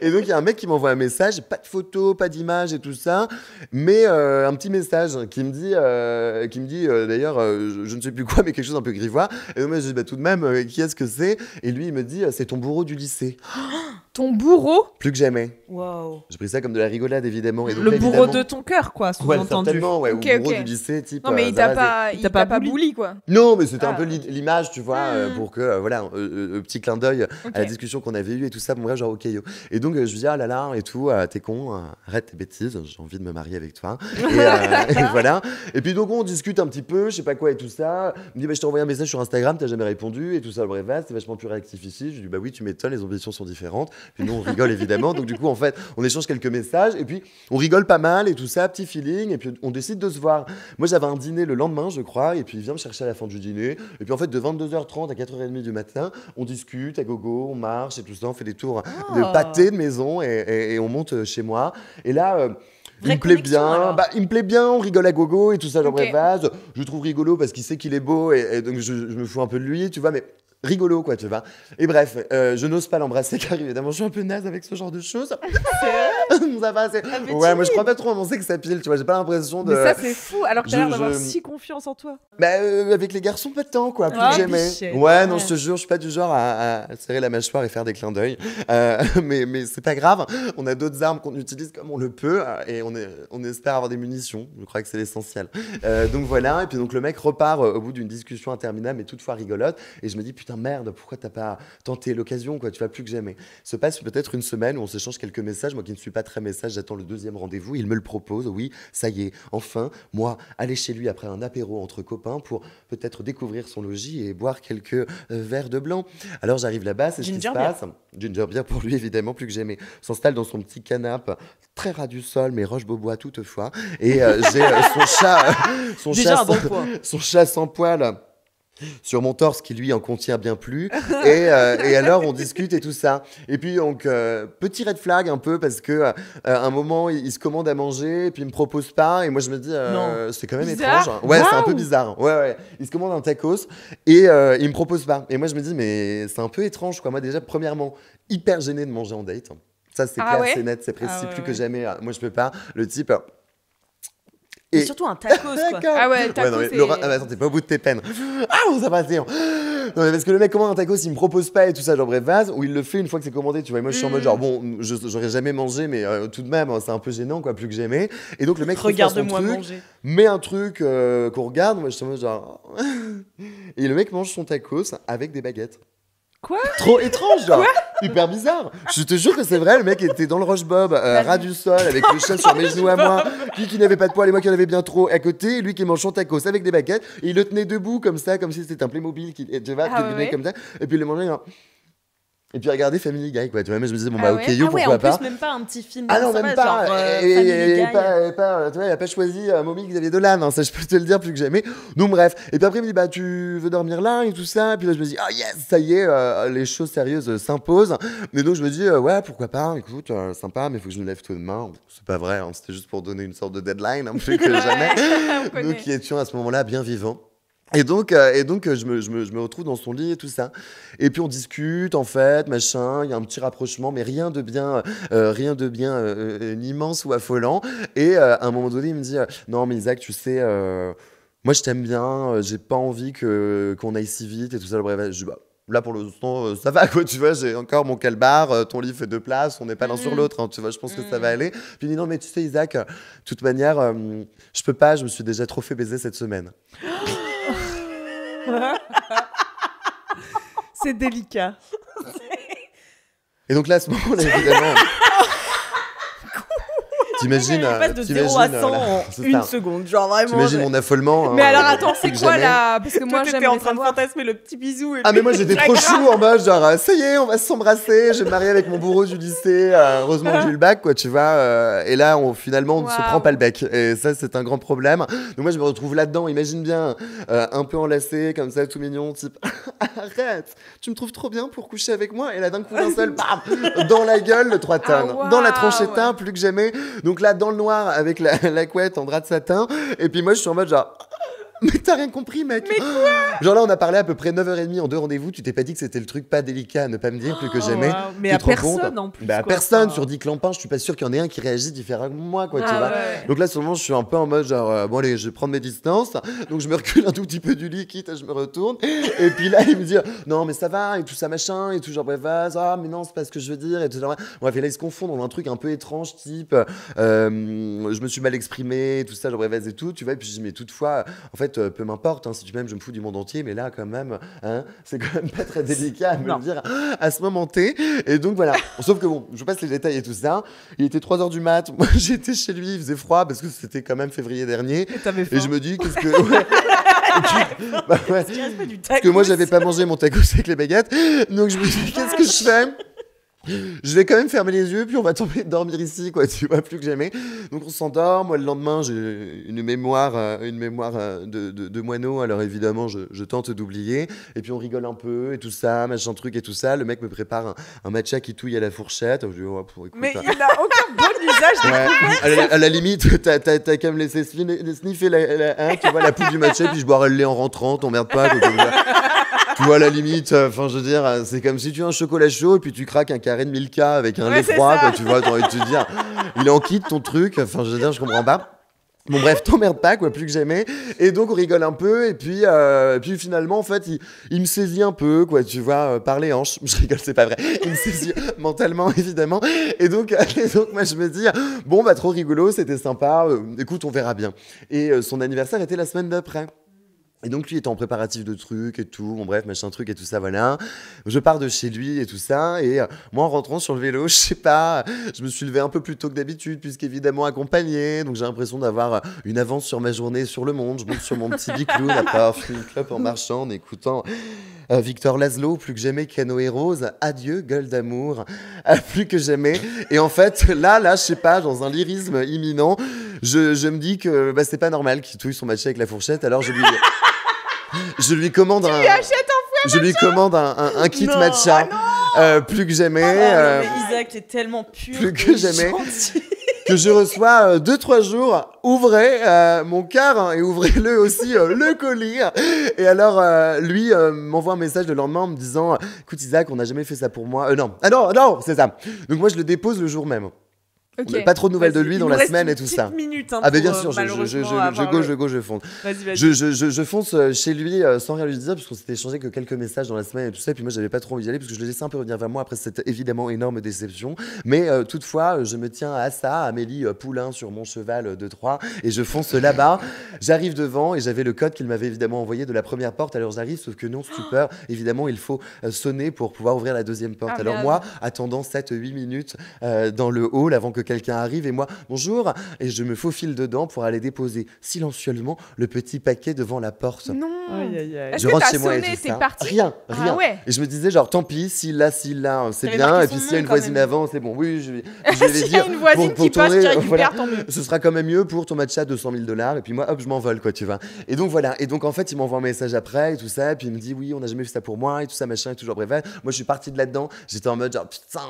Et donc il y a un mec qui m'envoie un message, pas de photo, pas d'image et tout ça, mais un petit message qui me dit d'ailleurs je ne sais plus quoi, mais quelque chose un peu grivois. Et donc moi je dis tout de même qui est-ce que c'est, et lui il me dit c'est ton bourreau du lycée. Ton bourreau? Plus que jamais. Waouh. J'ai pris ça comme de la rigolade, évidemment. Et donc, Le là, bourreau de ton cœur, quoi, sous-entendu. Certainement, ouais. Ok, Ou bourreau ok. du lycée, type. Non, mais il t'a pas bully, quoi. Non, mais c'était un peu l'image, tu vois, pour que, voilà, petit clin d'œil à la Ok. discussion qu'on avait eue et tout ça. Bon, bref, genre, ok, yo. Et donc, je lui dis, ah là là, et tout, t'es con, arrête tes bêtises, j'ai envie de me marier avec toi. Et voilà. Et puis, donc, on discute un petit peu, je sais pas quoi et tout ça. Il me dit, bah, je t'ai envoyé un message sur Instagram, t'as jamais répondu et tout ça. Bref, c'est vachement plus réactif ici. Je lui dis, bah oui, tu m'étonnes, les ambitions sont différentes. Puis nous, on rigole évidemment. Donc, du coup, en fait, on échange quelques messages et puis on rigole pas mal et tout ça, petit feeling. Et puis, on décide de se voir. Moi, j'avais un dîner le lendemain, je crois, et puis il vient me chercher à la fin du dîner. Et puis, en fait, de 22h30 à 4h30 du matin, on discute à gogo, on marche et tout ça, on fait des tours de pâté de maison et on monte chez moi. Et là, il me plaît bien, il me plaît bien, on rigole à gogo et tout ça, genre Ok. bref, je le trouve rigolo parce qu'il sait qu'il est beau et donc je me fous un peu de lui, tu vois, mais rigolo quoi, tu vois. Et bref, je n'ose pas l'embrasser car évidemment je suis un peu naze avec ce genre de choses. Ça va, ouais, moi je crois pas trop à mon sex appeal, tu vois, j'ai pas l'impression de... Mais ça, c'est fou, alors que t'as l'air Je- d'avoir je- si confiance en toi. Bah, avec les garçons, pas de temps, quoi. Plus Ah, que jamais. bichette. Ouais, non, je te jure, je suis pas du genre à serrer la mâchoire et faire des clins d'œil. Mais c'est pas grave. On a d'autres armes qu'on utilise comme on le peut et on espère avoir des munitions. Je crois que c'est l'essentiel. Donc voilà. Et puis donc le mec repart au bout d'une discussion interminable, mais toutefois rigolote. Et je me dis, putain, merde, pourquoi t'as pas tenté l'occasion, quoi. Tu vas plus que jamais. Se passe peut-être une semaine où on s'échange quelques messages. Moi qui ne suis pas très message, j'attends le deuxième rendez-vous. Il me le propose. Oui, ça y est. Enfin, moi, aller chez lui après un apéro entre copains pour peut-être découvrir son logis et boire quelques verres de blanc. Alors j'arrive là-bas, c'est ce qui se Ginger beer. passe. Ginger beer pour lui, évidemment, plus que jamais. S'installe dans son petit canapé, très ras du sol, mais roche-beaubois toutefois. Et j'ai son chat, Déjà un bon point. son chat sans poil sur mon torse qui lui en contient bien plus et alors on discute et tout ça et puis donc petit red flag un peu parce que à un moment il se commande à manger et puis il me propose pas et moi je me dis Non. c'est quand même Bizarre. étrange ouais c'est un peu Waouh. bizarre ouais il se commande un tacos et il me propose pas et moi je me dis mais c'est un peu étrange quoi moi déjà premièrement hyper gêné de manger en date ça c'est Ah clair ouais c'est net c'est précis Ah ouais, plus ouais. que jamais moi je peux pas le type Et et surtout un tacos, quoi. D'accord. Ah ouais, tacos, non, mais c'est- Laura, attends, t'es pas au bout de tes peines. Ah, on s'est passé. Non, mais parce que le mec commande un tacos, il me propose pas et tout ça, genre bref, vase, ou il le fait une fois que c'est commandé, tu vois. Et moi, je suis en mode genre, bon, j'aurais jamais mangé, mais tout de même, c'est un peu gênant, quoi, plus que jamais. Et donc, le mec, Regarde-moi son truc, manger. met un truc qu'on regarde, moi, je suis en mode genre. Et le mec mange son tacos avec des baguettes. Quoi? Trop étrange, genre. Hyper bizarre. Je te jure que c'est vrai, le mec était dans le roche-bob, ras du sol, avec le chat sur mes genoux à moi, lui qui n'avait pas de poils et moi qui en avais bien trop à côté, et lui qui mange son tacos avec des baguettes, et il le tenait debout comme ça, comme si c'était un Playmobil qui, tu vois, qui venait ouais. comme ça, et puis il le mangeait, genre. Et puis regardez Family Guy, quoi. Tu vois, moi je me disais, bon, Ah bah, ouais. ok, yo, Ah ouais, pourquoi en pas. plus, même pas un petit film. Ah non, ça même va, pas. genre, Et Family Guy. tu vois, il a pas choisi Mommy Xavier Dolan, hein, ça je peux te le dire plus que jamais. Donc bref. Et puis après, il me dit, bah, tu veux dormir là et tout ça. Et puis là, je me dis, ah yes, ça y est, les choses sérieuses s'imposent. Mais donc je me dis, ouais, pourquoi pas, écoute, sympa, mais il faut que je me lève tôt demain. C'est pas vrai, hein, c'était juste pour donner une sorte de deadline, hein, plus que jamais. On connaît. Nous qui étions à ce moment-là bien vivants. Et donc je me retrouve dans son lit et tout ça. Et puis on discute, en fait, machin, il y a un petit rapprochement, mais rien de bien immense ou affolant. Et à un moment donné, il me dit non, mais Isaac, tu sais, moi je t'aime bien, j'ai pas envie qu'on aille si vite et tout ça. Bref, je dis, bah, là pour l'instant, ça va quoi, tu vois, j'ai encore mon calbar, ton lit fait 2 places, on n'est pas l'un sur l'autre, hein, tu vois, je pense que ça va aller. Puis il dit non, mais tu sais, Isaac, de toute manière, je peux pas, je me suis déjà trop fait baiser cette semaine. C'est délicat. Et donc là, à ce moment-là, évidemment. T'imagines. Il passe de 0 à 100 en c'est une ça. seconde. Genre vraiment. T'imagines mon affolement. Mais hein, alors attends, c'est plus que quoi jamais. là? Parce que Toi, moi t'étais j'aimerais en train de savoir. fantasmer le petit bisou. Et Ah mais moi puis- j'étais trop chou en mode genre ça y est on va s'embrasser, je vais me marier avec mon bourreau du lycée, heureusement que j'ai eu le bac quoi tu vois et là finalement on ne se Waouh. prend pas le bec et ça c'est un grand problème. Donc moi je me retrouve là-dedans, imagine bien un peu enlacé comme ça tout mignon type arrête, tu me trouves trop bien pour coucher avec moi et là d'un coup d'un seul bam dans la gueule le 3 tonnes, waouh, dans la tranchetta plus que jamais. Donc là dans le noir avec la couette en drap de satin et puis moi je suis en mode genre Mais t'as rien compris, mec. Mais quoi? Genre là, on a parlé à peu près 9h30 en 2 rendez-vous. Tu t'es pas dit que c'était le truc pas délicat à ne pas me dire plus que jamais. Wow. Mais à personne en plus. Bah, à personne. Sur 10 clampins, je suis pas sûr qu'il y en ait un qui réagit différemment que moi, quoi, tu vois. Ouais. Donc là, seulement, je suis un peu en mode genre, bon, allez, je vais prendre mes distances. Donc je me recule un tout petit peu du lit, quitte, je me retourne. Et puis là, il me dit, non, mais ça va, et tout ça, machin, et tout, genre, bref, ah, mais non, c'est pas ce que je veux dire, et tout ça. Bref, et là, ils se confondent dans un truc un peu étrange, type, je me suis mal exprimé, tout ça, genre, bref, et tout, tu vois. Et puis je dis, mais toutefois, en fait, peu m'importe, hein, si tu m'aimes, je me fous du monde entier, mais là, quand même, hein, c'est quand même pas très délicat à me le dire à ce moment T. Et donc voilà. Sauf que bon, je passe les détails et tout ça. Il était 3h du mat. Moi, j'étais chez lui, il faisait froid parce que c'était quand même février dernier. Et je me dis, qu'est-ce que. Ouais. Bah ouais. Parce que moi, j'avais pas mangé mon tacos avec les baguettes. Donc je me dis, qu'est-ce que je fais? Je vais quand même fermer les yeux, puis on va tomber dormir ici, quoi, tu vois, plus que jamais. Donc on s'endort. Moi, le lendemain, j'ai une mémoire de moineau. Alors évidemment, je tente d'oublier. Et puis on rigole un peu, et tout ça, machin truc et tout ça. Le mec me prépare un matcha qui touille à la fourchette. Je dis, oh, écoute, mais il n'a aucun bon usage. Ouais. À la limite, t'as qu'à me laisser sniffer tu vois, la poudre du matcha, puis je boirai le lait en rentrant, t'emmerdes pas, quoi, comme ça. Tu vois, à la limite, enfin, je veux dire, c'est comme si tu as un chocolat chaud et puis tu craques un carré de Milka avec un lait froid, quoi, tu vois, t'as envie de te dire, il est en kit ton truc, enfin, je veux dire, je comprends pas. Bon, bref, t'emmerdes pas, quoi, plus que jamais. Et donc, on rigole un peu, et puis finalement, en fait, il me saisit un peu, quoi, tu vois, par les hanches. Je rigole, c'est pas vrai. Il me saisit mentalement, évidemment. Et donc, moi, je me dis, bon, bah, trop rigolo, c'était sympa, écoute, on verra bien. Et son anniversaire était la semaine d'après. Et donc lui était en préparatif de trucs et tout, bon bref, machin truc et tout ça, voilà. Je pars de chez lui et tout ça, et moi en rentrant sur le vélo, je sais pas, je me suis levé un peu plus tôt que d'habitude, puisqu'évidemment accompagné, donc j'ai l'impression d'avoir une avance sur ma journée, sur le monde. Je monte sur mon petit bicloun après avoir fini le club en marchant, en écoutant Victor Laszlo, plus que jamais Canoë Rose, adieu gueule d'amour, plus que jamais. Et en fait, là, je sais pas, dans un lyrisme imminent, je me dis que bah, c'est pas normal qu'il touille son matcha avec la fourchette, alors je lui commande un kit matcha, plus que jamais. Mais Isaac, t'es tellement pur. Plus que jamais. Que je reçois 2-3 jours, ouvrez mon car et ouvrez-le aussi le colis. Et alors, lui m'envoie un message le lendemain en me disant, écoute Isaac, on n'a jamais fait ça pour moi. Non, c'est ça. Donc moi, je le dépose le jour même. Okay. On n'a pas trop de nouvelles de lui dans la semaine et tout ça. Minute, hein, ah ben bien sûr, je fonce. Vas-y. Je fonce chez lui sans rien lui dire, puisqu'on s'était échangé que quelques messages dans la semaine et tout ça. Et puis moi, j'avais pas trop envie d'y aller, parce que je le laissais un peu revenir vers moi après cette évidemment énorme déception. Mais toutefois, je me tiens à ça, Amélie Poulain sur mon cheval de Troyes, et je fonce là-bas. J'arrive devant et j'avais le code qu'il m'avait évidemment envoyé de la première porte. Alors j'arrive, sauf que non, stupeur, évidemment, il faut sonner pour pouvoir ouvrir la deuxième porte. Alors moi, attendant 7-8 minutes dans le hall avant que quelqu'un arrive, et moi, bonjour, et je me faufile dedans pour aller déposer silencieusement le petit paquet devant la porte. Non. Je rentre chez moi et tout ça. Rien. Ah ouais. Et je me disais genre, tant pis, s'il l'a, c'est bien, et puis s'il y a une voisine avant, c'est bon. Oui, je vais s'il dire. y a une voisine qui passe, qui récupère, tant mieux. Ce sera quand même mieux pour ton matcha $200 000, et puis moi, hop, je m'envole, quoi, tu vois. Et donc voilà. Et donc en fait, il m'envoie un message après et tout ça, et puis il me dit, oui, on n'a jamais fait ça pour moi et tout ça, machin, et toujours bref. Moi, je suis parti de là-dedans. J'étais en mode genre, putain,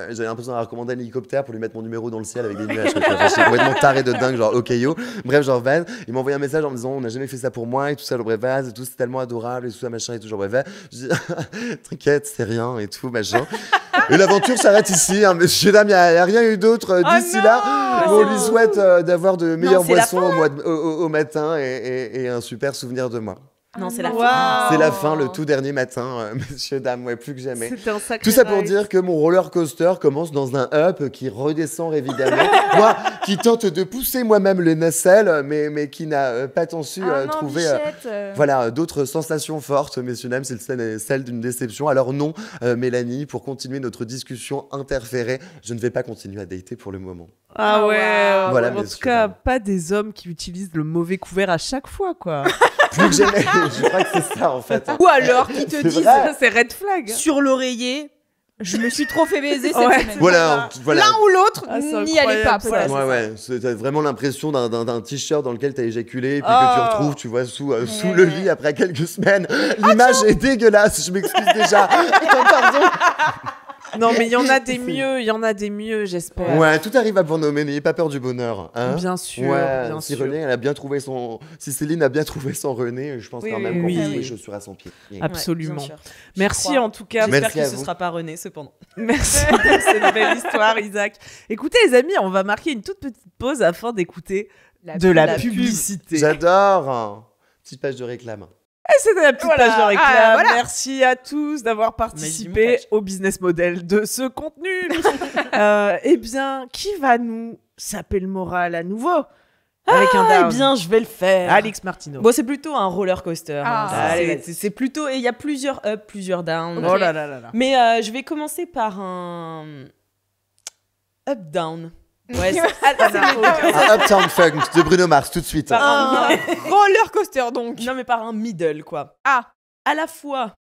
j'avais l'impression d'avoir commandé un hélicoptère pour lui mettre mon numéro dans le ciel avec des nuages. J'étais complètement taré de dingue, genre ok yo. Bref, genre van, il m'a envoyé un message en me disant, on n'a jamais fait ça pour moi et tout ça, genre bref, et tout, c'est tellement adorable et tout ça, machin et tout, genre bref. Je dis, t'inquiète, c'est rien et tout, machin. Et l'aventure s'arrête ici, hein, messieurs, dames, il n'y a rien eu d'autre d'ici là. On lui souhaite d'avoir de meilleures boissons au matin et un super souvenir de moi. Non, c'est la fin. C'est la fin, le tout dernier matin, messieurs, dames, ouais, plus que jamais. C'était un sacré tout ça pour dire que mon roller coaster commence dans un up qui redescend évidemment. Moi, qui tente de pousser moi-même les nacelles, mais qui n'a pas tant su trouver voilà, d'autres sensations fortes, messieurs, dames, c'est celle d'une déception. Alors non, Mélanie, pour continuer notre discussion interférée, je ne vais pas continuer à dater pour le moment. Ah ouais, voilà, en tout cas, pas des hommes qui utilisent le mauvais couvert à chaque fois, quoi. Plus que jamais, je crois que c'est ça en fait. Ou alors qui te disent, c'est red flag. Sur l'oreiller, je me suis trop fait baiser cette semaine. Voilà. L'un ou l'autre, n'y allez pas. Ouais, t'as vraiment l'impression d'un t-shirt dans lequel t'as éjaculé et puis que tu retrouves, tu vois, sous le lit après quelques semaines. L'image est dégueulasse, je m'excuse déjà. Pardon. Non, mais il y en a des mieux, j'espère. Ouais, tout arrive à bon nommer, n'ayez pas peur du bonheur. Hein, bien sûr, ouais, bien si sûr. René, elle a bien trouvé si Céline a bien trouvé son René, je pense quand même qu'on trouve les chaussures à son pied. Absolument. Ouais, Merci en tout cas. J'espère Merci que à ce vous. sera pas René, cependant. Merci pour cette belle histoire, Isaac. Écoutez, les amis, on va marquer une toute petite pause afin d'écouter de la publicité. J'adore. Petite page de réclame. Et c'est de la petite page de réclame. voilà. Merci à tous d'avoir participé au business model de ce contenu. Eh bien, qui va nous saper le moral à nouveau avec un down? Eh bien, je vais le faire. Alex Martino. Bon, c'est plutôt un roller coaster. Allez, C'est plutôt. Et il y a plusieurs up, plusieurs down. Oh là là là là. Mais je vais commencer par un up down. Ouais, Un Uptown Funk de Bruno Mars, tout de suite. Un roller coaster donc. non, mais par un middle, quoi. Ah. À la fois.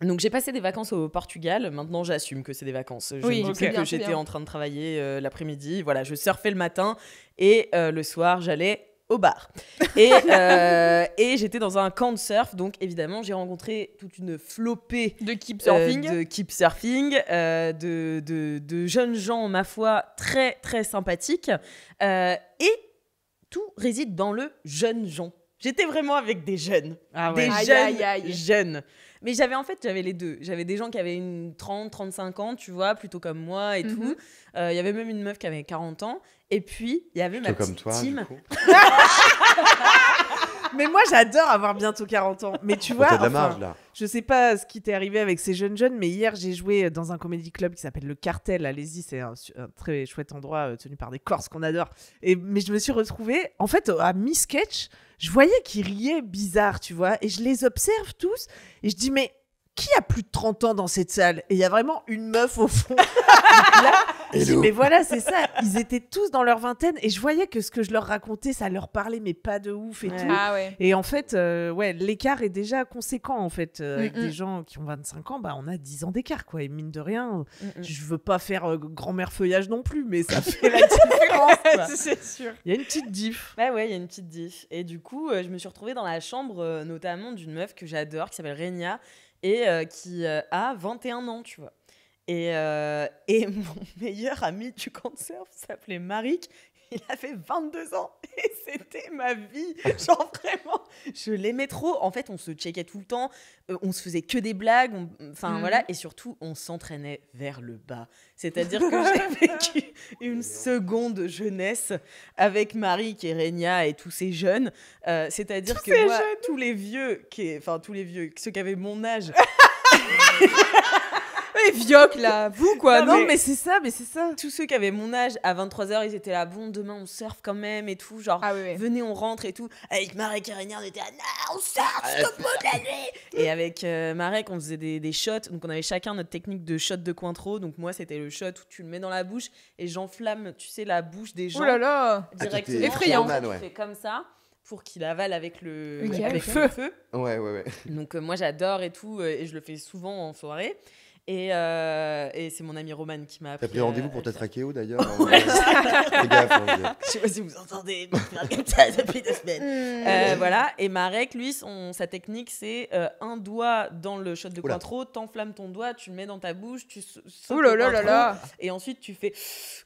Donc, j'ai passé des vacances au Portugal. Maintenant, j'assume que c'est des vacances. Je Oui, ne dis c'est plus bien, que c'est j'étais bien. en train de travailler l'après-midi. Voilà, je surfais le matin et le soir, j'allais au bar. Et j'étais dans un camp de surf. Donc, évidemment, j'ai rencontré toute une flopée De keep surfing. de keep surfing, de jeunes gens, ma foi, très, très sympathiques. Et tout réside dans le jeune gens. J'étais vraiment avec des jeunes. Ah ouais. Des Aïe, jeunes aïe, aïe. jeunes. Mais j'avais les deux. J'avais des gens qui avaient une 30, 35 ans, tu vois, plutôt comme moi et Mhm. tout. Il y avait même une meuf qui avait 40 ans. Et puis, il y avait ma Plutôt petite comme toi, team. du coup. Mais moi, j'adore avoir bientôt 40 ans. Mais tu vois, T'as de la enfin, marge, là. je sais pas ce qui t'est arrivé avec ces jeunes, mais hier, j'ai joué dans un comédie club qui s'appelle Le Cartel. Allez-y, c'est un très chouette endroit tenu par des Corses qu'on adore. Mais je me suis retrouvée, en fait, à mi-sketch, je voyais qu'ils riaient bizarre, tu vois, et je les observe tous, et je dis, mais qui a plus de 30 ans dans cette salle? Et il y a vraiment une meuf au fond. Là, je dis, Hello. mais voilà, c'est ça. Ils étaient tous dans leur vingtaine, et je voyais que ce que je leur racontais, ça leur parlait, mais pas de ouf et Ouais. tout. Ah ouais. Et en fait, ouais, l'écart est déjà conséquent, en fait. Avec Mm-mm. des gens qui ont 25 ans, bah, on a 10 ans d'écart, quoi. Et mine de rien, Mm-mm. je veux pas faire grand-mère feuillage non plus, mais ça fait la différence, quoi. C'est sûr. Il y a une petite diff. Bah ouais, il y a une petite diff. Et du coup, je me suis retrouvée dans la chambre, notamment d'une meuf que j'adore, qui s'appelle Renia, et qui a 21 ans, tu vois. Et mon meilleur ami du camp de surf s'appelait Marik. Il avait 22 ans et c'était ma vie. Genre vraiment, je l'aimais trop. En fait, on se checkait tout le temps, on se faisait que des blagues, enfin voilà, et surtout, on s'entraînait vers le bas. C'est-à-dire que j'ai vécu une seconde jeunesse avec Marie, et Renia et tous ces jeunes. C'est-à-dire que moi, tous les vieux, ceux qui avaient mon âge, Les vioques là, vous quoi. Non, mais- mais c'est ça, tous ceux qui avaient mon âge, à 23h, ils étaient là, bon, demain on surfe quand même et tout, genre, Ah ouais, ouais. venez, on rentre et tout. Avec Marek et Renia, on était là, non, on surfe jusqu'au bout de la nuit. Et avec Marek, on faisait des shots, donc on avait chacun notre technique de shot de cointreau. Donc moi, c'était le shot où tu le mets dans la bouche et j'enflamme, tu sais, la bouche des gens Oh là là. directement. t'es effrayant. Et après, Fireman, ouais. tu fais comme ça pour qu'il avale avec le Ok, avec ok. le feu. Ouais, ouais, ouais. Donc moi j'adore et tout, et je le fais souvent en soirée. Et c'est mon ami Roman qui m'a appris. T'as pris rendez-vous pour à le faire. t'attraquer où d'ailleurs? Fais gaffe. Hein, Je sais pas si vous entendez, mais faire comme ça depuis 2 semaines. Voilà, et Marek, lui, sa technique, c'est un doigt dans le shot de Oula. cointreau, t'enflammes ton doigt, tu le mets dans ta bouche, tu sautes Oh là le là là cointreau, là. et ensuite tu fais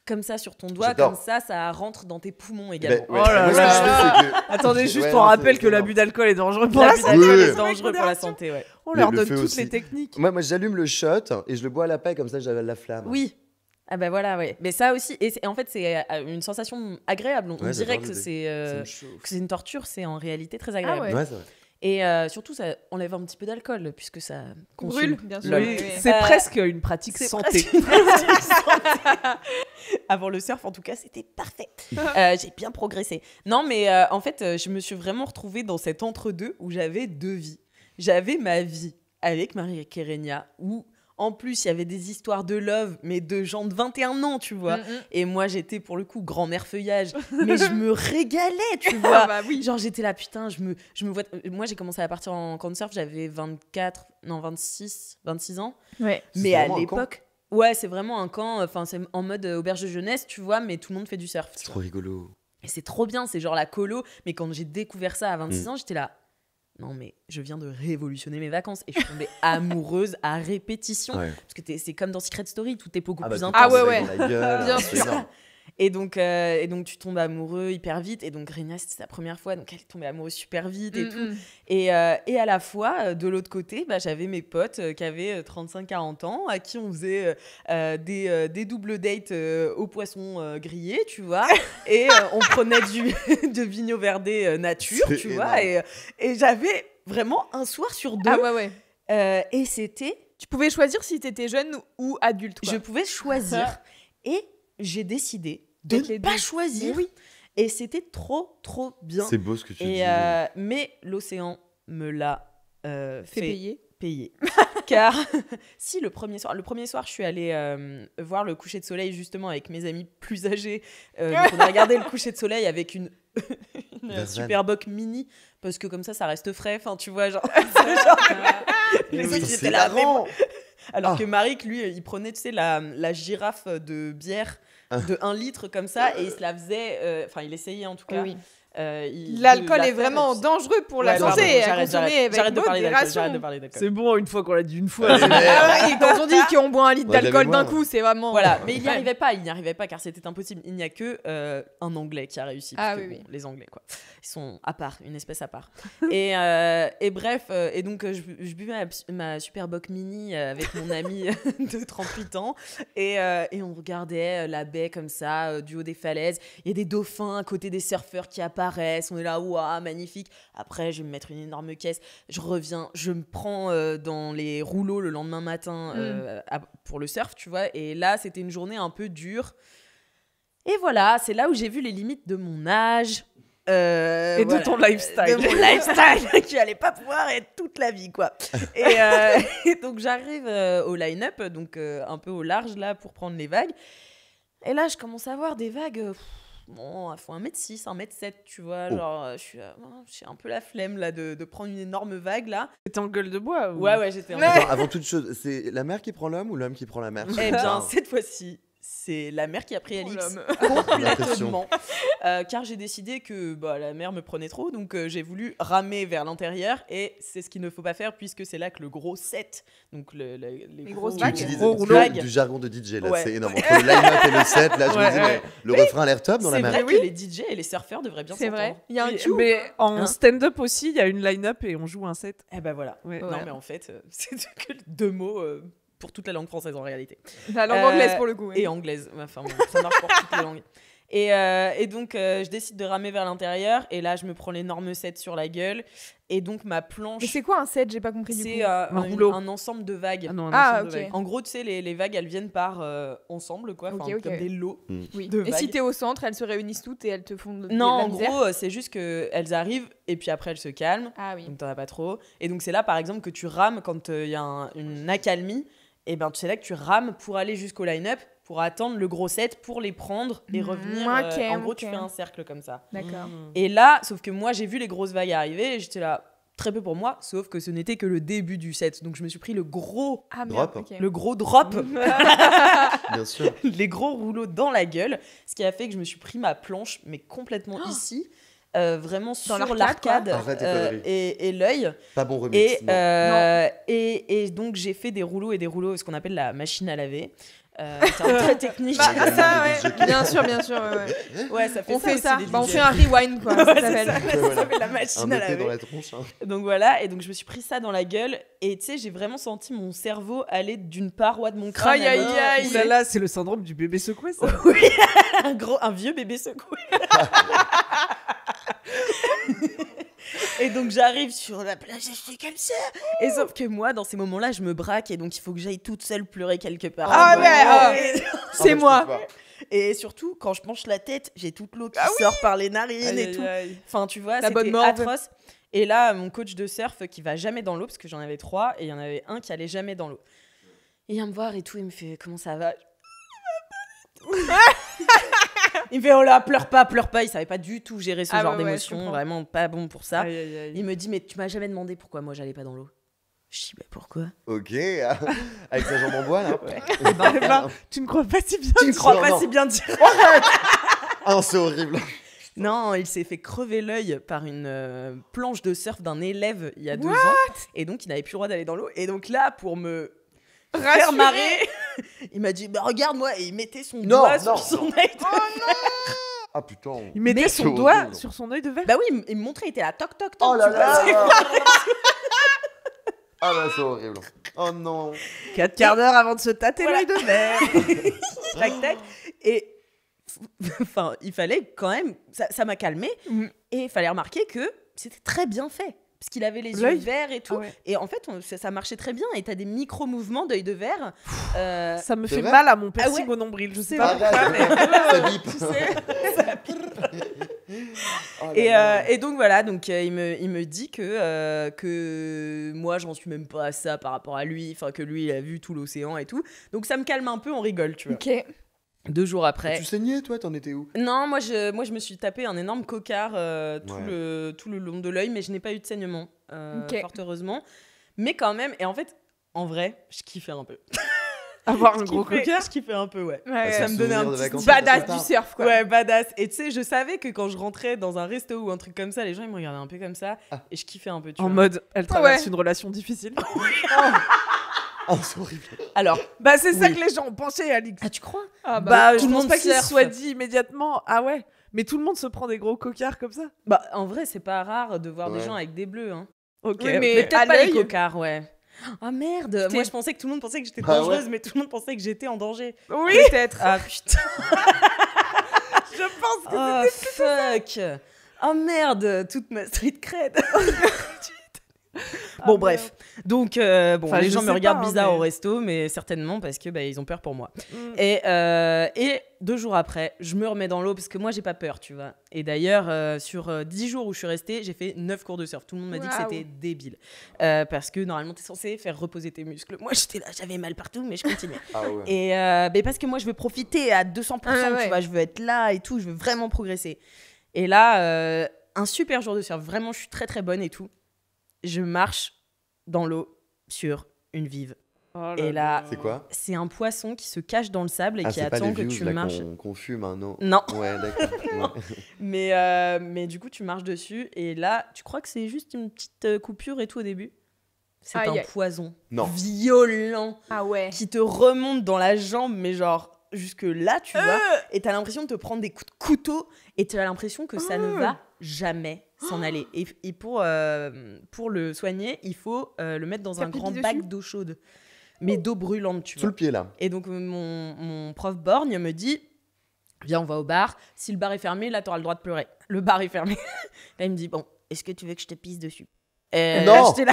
comme ça sur ton doigt, J'adore. comme ça rentre dans tes poumons Ben, également. ouais. Oh là Moi, ce que là je fais, c'est que- Attendez, juste Ouais, pour non, rappel c'est que énorme. l'abus d'alcool est dangereux pour L'abus la d'alcool santé. est dangereux pour la santé, ouais. On leur Le donne feu toutes aussi. les techniques. Moi, j'allume le shot et je le bois à la paille, comme ça, j'avale la flamme. Oui. Ah bah voilà, ouais. Mais ça aussi, et en fait, c'est une sensation agréable. On Ouais, dirait j'adore que l'idée. c'est une torture, c'est en réalité très agréable. ouais. Ouais, c'est vrai. Et surtout, ça enlève un petit peu d'alcool, puisque ça Brûle, consume. bien sûr. Lol. Oui, oui. C'est Euh, presque une pratique C'est santé. presque une pratique santé. Avant le surf, en tout cas, c'était parfait. J'ai bien progressé. Non, mais en fait, je me suis vraiment retrouvée dans cet entre-deux où j'avais 2 vies. J'avais ma vie avec Marie Kerenia, où en plus, il y avait des histoires de love, mais de gens de 21 ans, tu vois. Et moi, j'étais pour le coup grand-mère feuillage, mais je me régalais, tu vois. Ah bah oui. Genre, j'étais là, putain, je me vois. Moi, j'ai commencé à partir en camp de surf, j'avais 26 ans. Ouais. C'est Mais à vraiment un l'époque, ouais, c'est vraiment un camp, enfin, c'est en mode auberge de jeunesse, tu vois, mais tout le monde fait du surf. C'est trop rigolo. Et c'est trop bien, c'est genre la colo. Mais quand j'ai découvert ça à 26 ans, j'étais là, non mais je viens de révolutionner mes vacances et je suis tombée amoureuse à répétition parce que c'est comme dans Secret Story, tout est beaucoup plus intense. La gueule, bien sûr. Et donc tu tombes amoureux hyper vite. Et donc Renia, c'était sa première fois, donc elle est tombée amoureuse super vite et tout. Et à la fois, de l'autre côté, j'avais mes potes qui avaient 35-40 ans, à qui on faisait des doubles dates au poisson grillé, tu vois. Et on prenait de Vigno Verde nature, tu vois. Et j'avais vraiment un soir sur deux. Et c'était... Tu pouvais choisir si t'étais jeune ou adulte, quoi. Je pouvais choisir. Et j'ai décidé de ne pas choisir. Et c'était trop bien. C'est beau ce que tu dis. Mais l'océan me l'a fait payer. Car si le premier soir, je suis allée voir le coucher de soleil justement avec mes amis plus âgés. Donc on a regardé le coucher de soleil avec une Superboc mini parce que comme ça reste frais. Enfin, tu vois, genre les autres ils étaient là. Alors que Maric, lui, il prenait, tu sais, la girafe de bière de 1 litre comme ça et il se la faisait, enfin il essayait en tout cas. L'alcool est vraiment dangereux pour la santé. J'arrête de parler d'alcool. C'est bon, une fois qu'on l'a dit une fois. Et quand on dit qu'on boit 1 litre d'alcool d'un coup, c'est vraiment... Voilà, mais il n'y arrivait pas car c'était impossible. Il n'y a que un Anglais qui a réussi. Les Anglais, quoi. Ils sont à part, une espèce à part. Et bref, et donc je buvais ma Superboc mini avec mon ami de 38 ans et on regardait la baie comme ça, du haut des falaises. Il y a des dauphins à côté des surfeurs qui apparaissent. On est là, waouh, magnifique. Après, je vais me mettre une énorme caisse. Je reviens, je me prends dans les rouleaux le lendemain matin pour le surf, tu vois. Et là, c'était une journée un peu dure. Et voilà, c'est là où j'ai vu les limites de mon âge. Et de ton lifestyle. De mon lifestyle qui allait pas pouvoir être toute la vie, quoi. Et donc, j'arrive au line-up, donc un peu au large, là, pour prendre les vagues. Et là, je commence à voir des vagues... Bon, il faut 1m6, 1m7, tu vois. Genre, j'ai un peu la flemme là, de prendre une énorme vague là. T'étais en gueule de bois ou... Ouais, j'étais en Attends, avant toute chose, c'est la mer qui prend l'homme ou l'homme qui prend la mer? Eh bien, cette fois-ci, c'est la mer qui a pris Alix complètement. Car j'ai décidé que la mer me prenait trop, donc j'ai voulu ramer vers l'intérieur et c'est ce qu'il ne faut pas faire puisque c'est là que le gros set, donc les grosses vagues. Tu utilises du jargon de DJ là, c'est énorme. Entre le line-up et le set, là, je me dis, mais le refrain a l'air top dans la mer. C'est vrai que les DJ et les surfeurs devraient bien s'entendre. C'est vrai. Il y a un cue. Mais en stand-up aussi, il y a une line-up et on joue un set. Eh ben voilà. Non, mais en fait, c'est que 2 mots. Pour toute la langue française en réalité. La langue anglaise pour le coup. Et anglaise. Enfin, bon, ça marche pour toutes les langues. Et donc, je décide de ramer vers l'intérieur. Et là, je me prends l'énorme set sur la gueule. Et donc, ma planche... Mais c'est quoi un set? J'ai pas compris du coup. C'est un ensemble de vagues. Ah non, un ensemble de vagues. En gros, tu sais, les vagues, elles viennent par ensemble, quoi. Comme des lots de vagues. Et si t'es au centre, elles se réunissent toutes et elles te font Non, en gros, c'est juste qu'elles arrivent et puis après, elles se calment. Ah oui. Donc, t'en as pas trop. Et donc, c'est là, par exemple, que tu rames quand il y a une accalmie. Et ben c'est là que tu rames pour aller jusqu'au line-up, pour attendre le gros set, pour les prendre et revenir. En gros, tu fais un cercle comme ça. D'accord. Et là, sauf que moi, j'ai vu les grosses vagues arriver et j'étais là, très peu pour moi, sauf que ce n'était que le début du set. Donc, je me suis pris le gros drop. Le gros drop. Bien sûr. Les gros rouleaux dans la gueule. Ce qui a fait que je me suis pris ma planche, mais complètement ici. Vraiment sur l'arcade et l'œil. Pas bon remix. Et donc j'ai fait des rouleaux, ce qu'on appelle la machine à laver. C'est un très technique. Bien sûr. Ouais, ça fait on fait ça. On fait un rewind, quoi. Ça s'appelle la machine à laver. Dans la tronche, hein. Donc voilà, et donc je me suis pris ça dans la gueule. Et tu sais, j'ai vraiment senti mon cerveau aller d'une paroi de mon crâne à l'autre. Ouh là là, c'est le syndrome du bébé secoué, ça. Oui, un vieux bébé secoué. Et donc j'arrive sur la plage et je fais comme ça. Et sauf que moi, dans ces moments-là, je me braque et donc il faut que j'aille toute seule pleurer quelque part. C'est moi. Et surtout, quand je penche la tête, j'ai toute l'eau qui sort par les narines et tout. Enfin, tu vois, c'était atroce. Et là, mon coach de surf qui va jamais dans l'eau, parce que j'en avais 3 et il y en avait un qui allait jamais dans l'eau. Il vient me voir et tout, il me fait comment ça va. Il me fait oh là, pleure pas. Il savait pas du tout gérer ce genre d'émotion, vraiment pas bon pour ça. Il me dit mais tu m'as jamais demandé pourquoi moi j'allais pas dans l'eau. Je dis bah pourquoi. Ok, avec sa jambe en bois là. Tu ne crois pas si bien. Tu ne crois pas si bien dire. Ah c'est horrible. Non, il s'est fait crever l'œil par une planche de surf d'un élève il y a 2 ans. Et donc, il n'avait plus le droit d'aller dans l'eau. Et donc là, pour me faire marrer, il m'a dit bah, regarde-moi. Et il mettait son doigt sur son œil de verre. Ah putain. Il mettait son doigt sur son œil de verre. Bah oui, il me montrait, il était là, toc, toc, toc. Oh là là. Ah bah c'est horrible. Oh non. 4 quarts d'heure avant de se tâter l'œil de verre. Tac, tac. Et enfin, il fallait quand même, ça m'a calmé. Et il fallait remarquer que c'était très bien fait. Parce qu'il avait les yeux verts et tout. Ah ouais. Et en fait, ça marchait très bien. Et t'as des micro-mouvements d'œil de verre. Ça me fait mal à mon piercing au nombril. Je sais pas pourquoi, mais... Ça bip. Tu sais, ça bip. Et donc voilà, donc, il me dit que moi, j'en suis même pas à ça par rapport à lui. Enfin, que lui, il a vu tout l'océan et tout. Donc ça me calme un peu, on rigole, tu vois. Ok. 2 jours après. Tu saignais, toi? T'en étais où? Non, moi je me suis tapé un énorme cocard tout le long de l'œil, mais je n'ai pas eu de saignement, fort heureusement. Mais quand même, et en fait, en vrai, je kiffais un peu. Avoir un gros cocard? Je kiffais un peu, ouais. Ça me donnait un petit badass du surf, quoi. Ouais, badass. Et tu sais, je savais que quand je rentrais dans un resto ou un truc comme ça, les gens ils me regardaient un peu comme ça, et je kiffais un peu. Tu vois. Mode, elle traverse une relation difficile. Oh, c'est horrible. Alors, bah c'est ça que les gens ont pensé, Alix. Ah, tu crois? Bah tout je le pense monde pas qu'il surfe. soit dit immédiatement. Ah ouais. Mais tout le monde se prend des gros cocards comme ça. Bah en vrai, c'est pas rare de voir des gens avec des bleus. Hein. Ok. Oui, Mais peut-être à pas les l'œil. cocards, ouais. Ah merde. Moi, je pensais que tout le monde pensait que j'étais dangereuse, mais tout le monde pensait que j'étais en danger. Oui. Peut-être. Ah putain. Je pense que Oh fuck. Oh merde, toute ma street cred. Bon bref, donc Enfin, les je gens me sais regardent pas, bizarre mais- au resto, mais certainement parce que ils ont peur pour moi. Et 2 jours après, je me remets dans l'eau parce que moi j'ai pas peur, tu vois. Et d'ailleurs, sur 10 jours où je suis restée, j'ai fait 9 cours de surf. Tout le monde m'a dit que c'était débile. Parce que normalement t'es censé faire reposer tes muscles. Moi j'étais là, j'avais mal partout, mais je continuais. Ah ouais. Et parce que moi je veux profiter à 200%, tu vois, je veux être là et tout, je veux vraiment progresser. Et là, un super jour de surf, vraiment je suis très très bonne et tout. Je marche dans l'eau sur une vive. Et là, c'est quoi? C'est un poisson qui se cache dans le sable et qui c'est pas attend les que views, tu là, marches. qu'on fume, hein, non? Non. Ouais, d'accord. Ouais. Mais du coup, tu marches dessus et là, tu crois que c'est juste une petite coupure et tout au début? C'est un poison violent qui te remonte dans la jambe, mais genre jusque là, tu vois. Et t'as l'impression de te prendre des coups de couteau et t'as l'impression que ça ne va jamais s'en aller. Et pour le soigner, il faut le mettre dans un grand bac d'eau chaude. Mais d'eau brûlante, tu vois. Sous le pied, là. Et donc, mon prof borgne me dit viens, on va au bar. Si le bar est fermé, là, t'auras le droit de pleurer. Le bar est fermé. Là, il me dit bon, est-ce que tu veux que je te pisse dessus? Non. Là, j'étais là.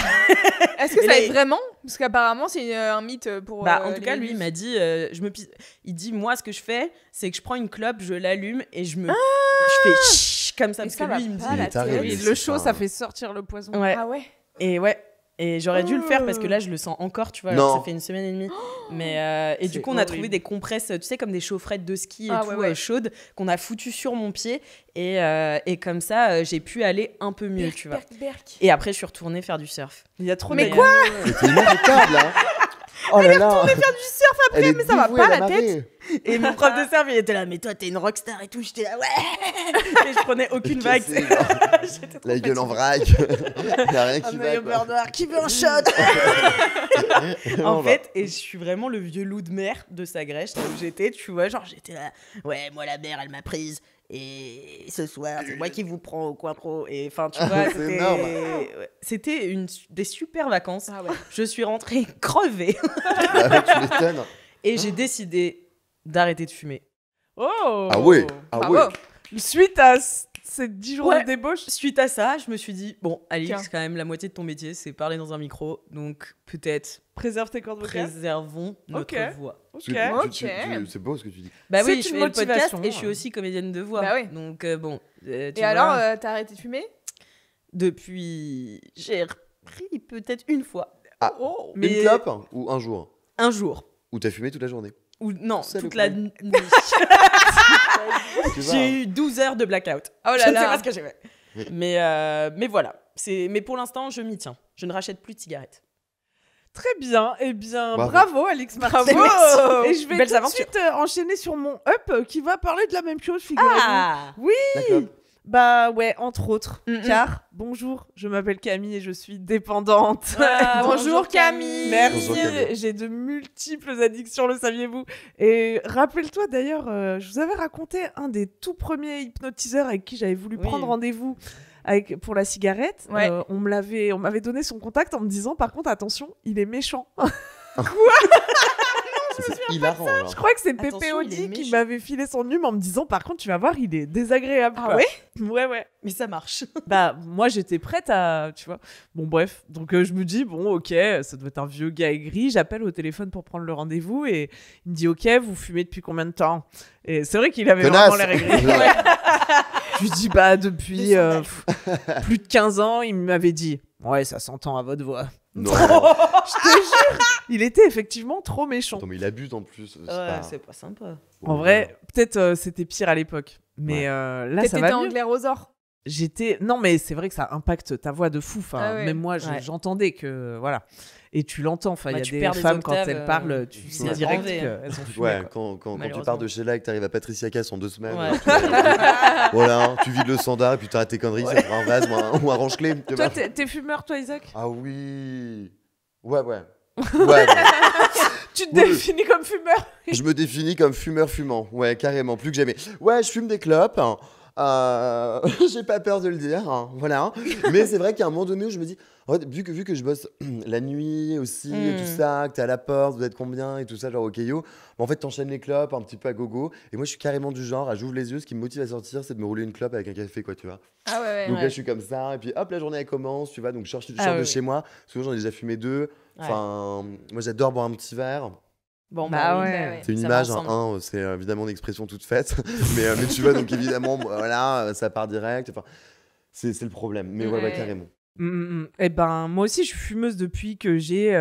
Est-ce que ça aide vraiment? Parce qu'apparemment, c'est un mythe pour. En tout cas, lui, il m'a dit je me pisse. Il dit moi, ce que je fais, c'est que je prends une clope, je l'allume et je fais chut, comme ça. Parce que lui, il me dit le chaud, ça fait sortir le poison. Ouais. Ah ouais. Et j'aurais dû le faire parce que là, je le sens encore, tu vois. Alors, ça fait 1 semaine et demie. Mais, et du coup, on a trouvé des compresses, tu sais, comme des chaufferettes de ski et tout, chaudes, qu'on a foutues sur mon pied. Et comme ça, j'ai pu aller un peu mieux, tu vois. Et après, je suis retournée faire du surf. Il y a trop Mais quoi? C'est inarrêtable, là. Oh là là. On est faire du surf après, mais ça va pas la tête. Et mon prof de surf, il était là, mais toi, t'es une rockstar et tout. J'étais là, ouais. Et je prenais aucune vague. La gueule en vrac. Il y a rien qui va. Qui veut un shot? En fait, et je suis vraiment le vieux loup de mer de Sagrèche, là où j'étais, tu vois, genre j'étais là, ouais, moi la mer, elle m'a prise. Et ce soir, c'est moi qui vous prends au coin pro. Et enfin, tu vois, c'était des super vacances. Je suis rentrée crevée. Tu m'étonnes. Et j'ai décidé d'arrêter de fumer. Oh. Ah ouais. Ah ouais. Suite à ces 10 jours de débauche. Suite à ça, je me suis dit, bon, Alix, quand même, la moitié de ton métier, c'est parler dans un micro. Donc, peut-être, préserve tes cordes vocales. Préservons notre voix. C'est beau ce que tu dis. Bah oui, je fais le podcast et je suis aussi comédienne de voix. Bah oui. Donc, bon. Et alors, t'as arrêté de fumer? Depuis, j'ai repris peut-être une fois. Ah, mais une clope ou un jour? Un jour. Ou t'as fumé toute la journée? Ou non, toute la nuit. J'ai eu 12 heures de blackout. Oh là je ne sais là. pas ce que j'ai fait. Mais voilà. Mais pour l'instant, je m'y tiens. Je ne rachète plus de cigarettes. Très bien. Eh bien, bravo Alix Martin. Bravo. Et je vais tout de suite enchaîner sur mon up qui va parler de la même chose, figurez-vous. Ah oui. Bah ouais, entre autres. Car, bonjour, je m'appelle Camille et je suis dépendante. Bonjour Camille. Merci, Bonjour, Camille. j'ai de multiples addictions, le saviez-vous? Et rappelle-toi d'ailleurs, je vous avais raconté un des tout premiers hypnotiseurs avec qui j'avais voulu prendre rendez-vous pour la cigarette. Ouais. On m'avait donné son contact en me disant, par contre, attention, il est méchant. C'est hilarant. Je crois que c'est Attention, Pépé il est Audi qui méchant. m'avait filé son numéro en me disant, par contre, tu vas voir, il est désagréable. Ah quoi. ouais? Ouais. Mais ça marche. Bah, moi, j'étais prête à, tu vois. Bon, bref. Donc, je me dis, bon, ok, ça doit être un vieux gars aigri. J'appelle au téléphone pour prendre le rendez-vous et il me dit, ok, vous fumez depuis combien de temps? Et c'est vrai qu'il avait Connasse. vraiment l'air aigri. Ouais. Je lui dis, bah, depuis plus de 15 ans, il m'avait dit, ouais, ça s'entend à votre voix. Non. Je te jure, il était effectivement trop méchant. Attends, mais il abuse en plus. C'est pas sympa. En vrai, peut-être c'était pire à l'époque. Mais là, ça T'étais va en mieux. Glairosaure. Non, mais c'est vrai que ça impacte ta voix de fou. Enfin, Ah ouais. même moi, j'entendais que voilà. Et tu l'entends. Enfin, il tu y a perds des des femmes quand octaves, elles parlent, tu sais c'est direct enlevé, qu'elles ont fumé. Ouais, quoi. quand tu Malheureusement. pars de chez là et que t'arrives à Patricia Cass en 2 semaines, Ouais. voilà, tu vides le standard et puis t'arrêtes tes conneries, ça fera un vase ou un range-clé. tu Toi, vois. t'es fumeur, toi, Isaac? Ah oui. Ouais. Tu te Oui. définis comme fumeur? Je me définis comme fumeur fumant. Ouais, carrément, plus que jamais. Ouais, je fume des clopes. J'ai pas peur de le dire, hein, voilà. Mais c'est vrai qu'à un moment donné où je me dis, en fait, vu que je bosse la nuit aussi, et tout ça, que t'es à la porte, vous êtes combien et tout ça, genre ok yo, en fait t'enchaînes les clopes un petit peu à gogo. Et moi je suis carrément du genre, j'ouvre les yeux, ce qui me motive à sortir, c'est de me rouler une clope avec un café, quoi, tu vois. Ah ouais. Donc là je suis comme ça, et puis hop, la journée elle commence, tu vois, donc je sors de oui. chez moi. Souvent j'en ai déjà fumé 2. Enfin, moi j'adore boire un petit verre. Bon, Bah oui. ouais. C'est une Ça image, va ensemble. c'est évidemment une expression toute faite. mais tu vois, donc évidemment, voilà, ça part direct. Enfin, c'est le problème. Mais ouais, carrément. Eh ben, moi aussi, je suis fumeuse depuis que j'ai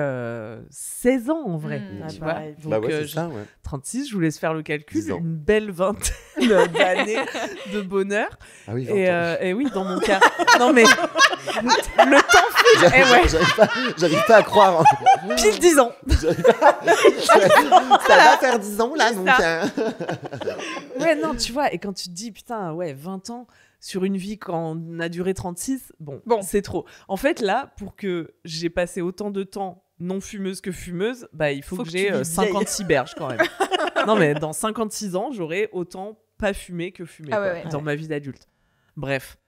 16 ans, en vrai. Tu vois. pareil. Donc, Bah ouais, c'est j'ai ça, ouais. 36, je vous laisse faire le calcul. 10 ans. Une belle vingtaine d'années de bonheur. Ah oui, 20 ans. Et oui, dans mon cas. Non, mais le temps file. Eh ouais, J'arrive pas à croire. pile 10 ans. Ça va faire 10 ans, là, donc. Ouais, non, tu vois, et quand tu te dis, putain, ouais, 20 ans sur une vie quand on a duré 36, bon. C'est trop. En fait, là, pour que j'ai passé autant de temps non fumeuse que fumeuse, bah, il faut que j'ai 56 berges quand même. Non, mais dans 56 ans, j'aurai autant pas fumé que fumé dans ma vie d'adulte. Bref.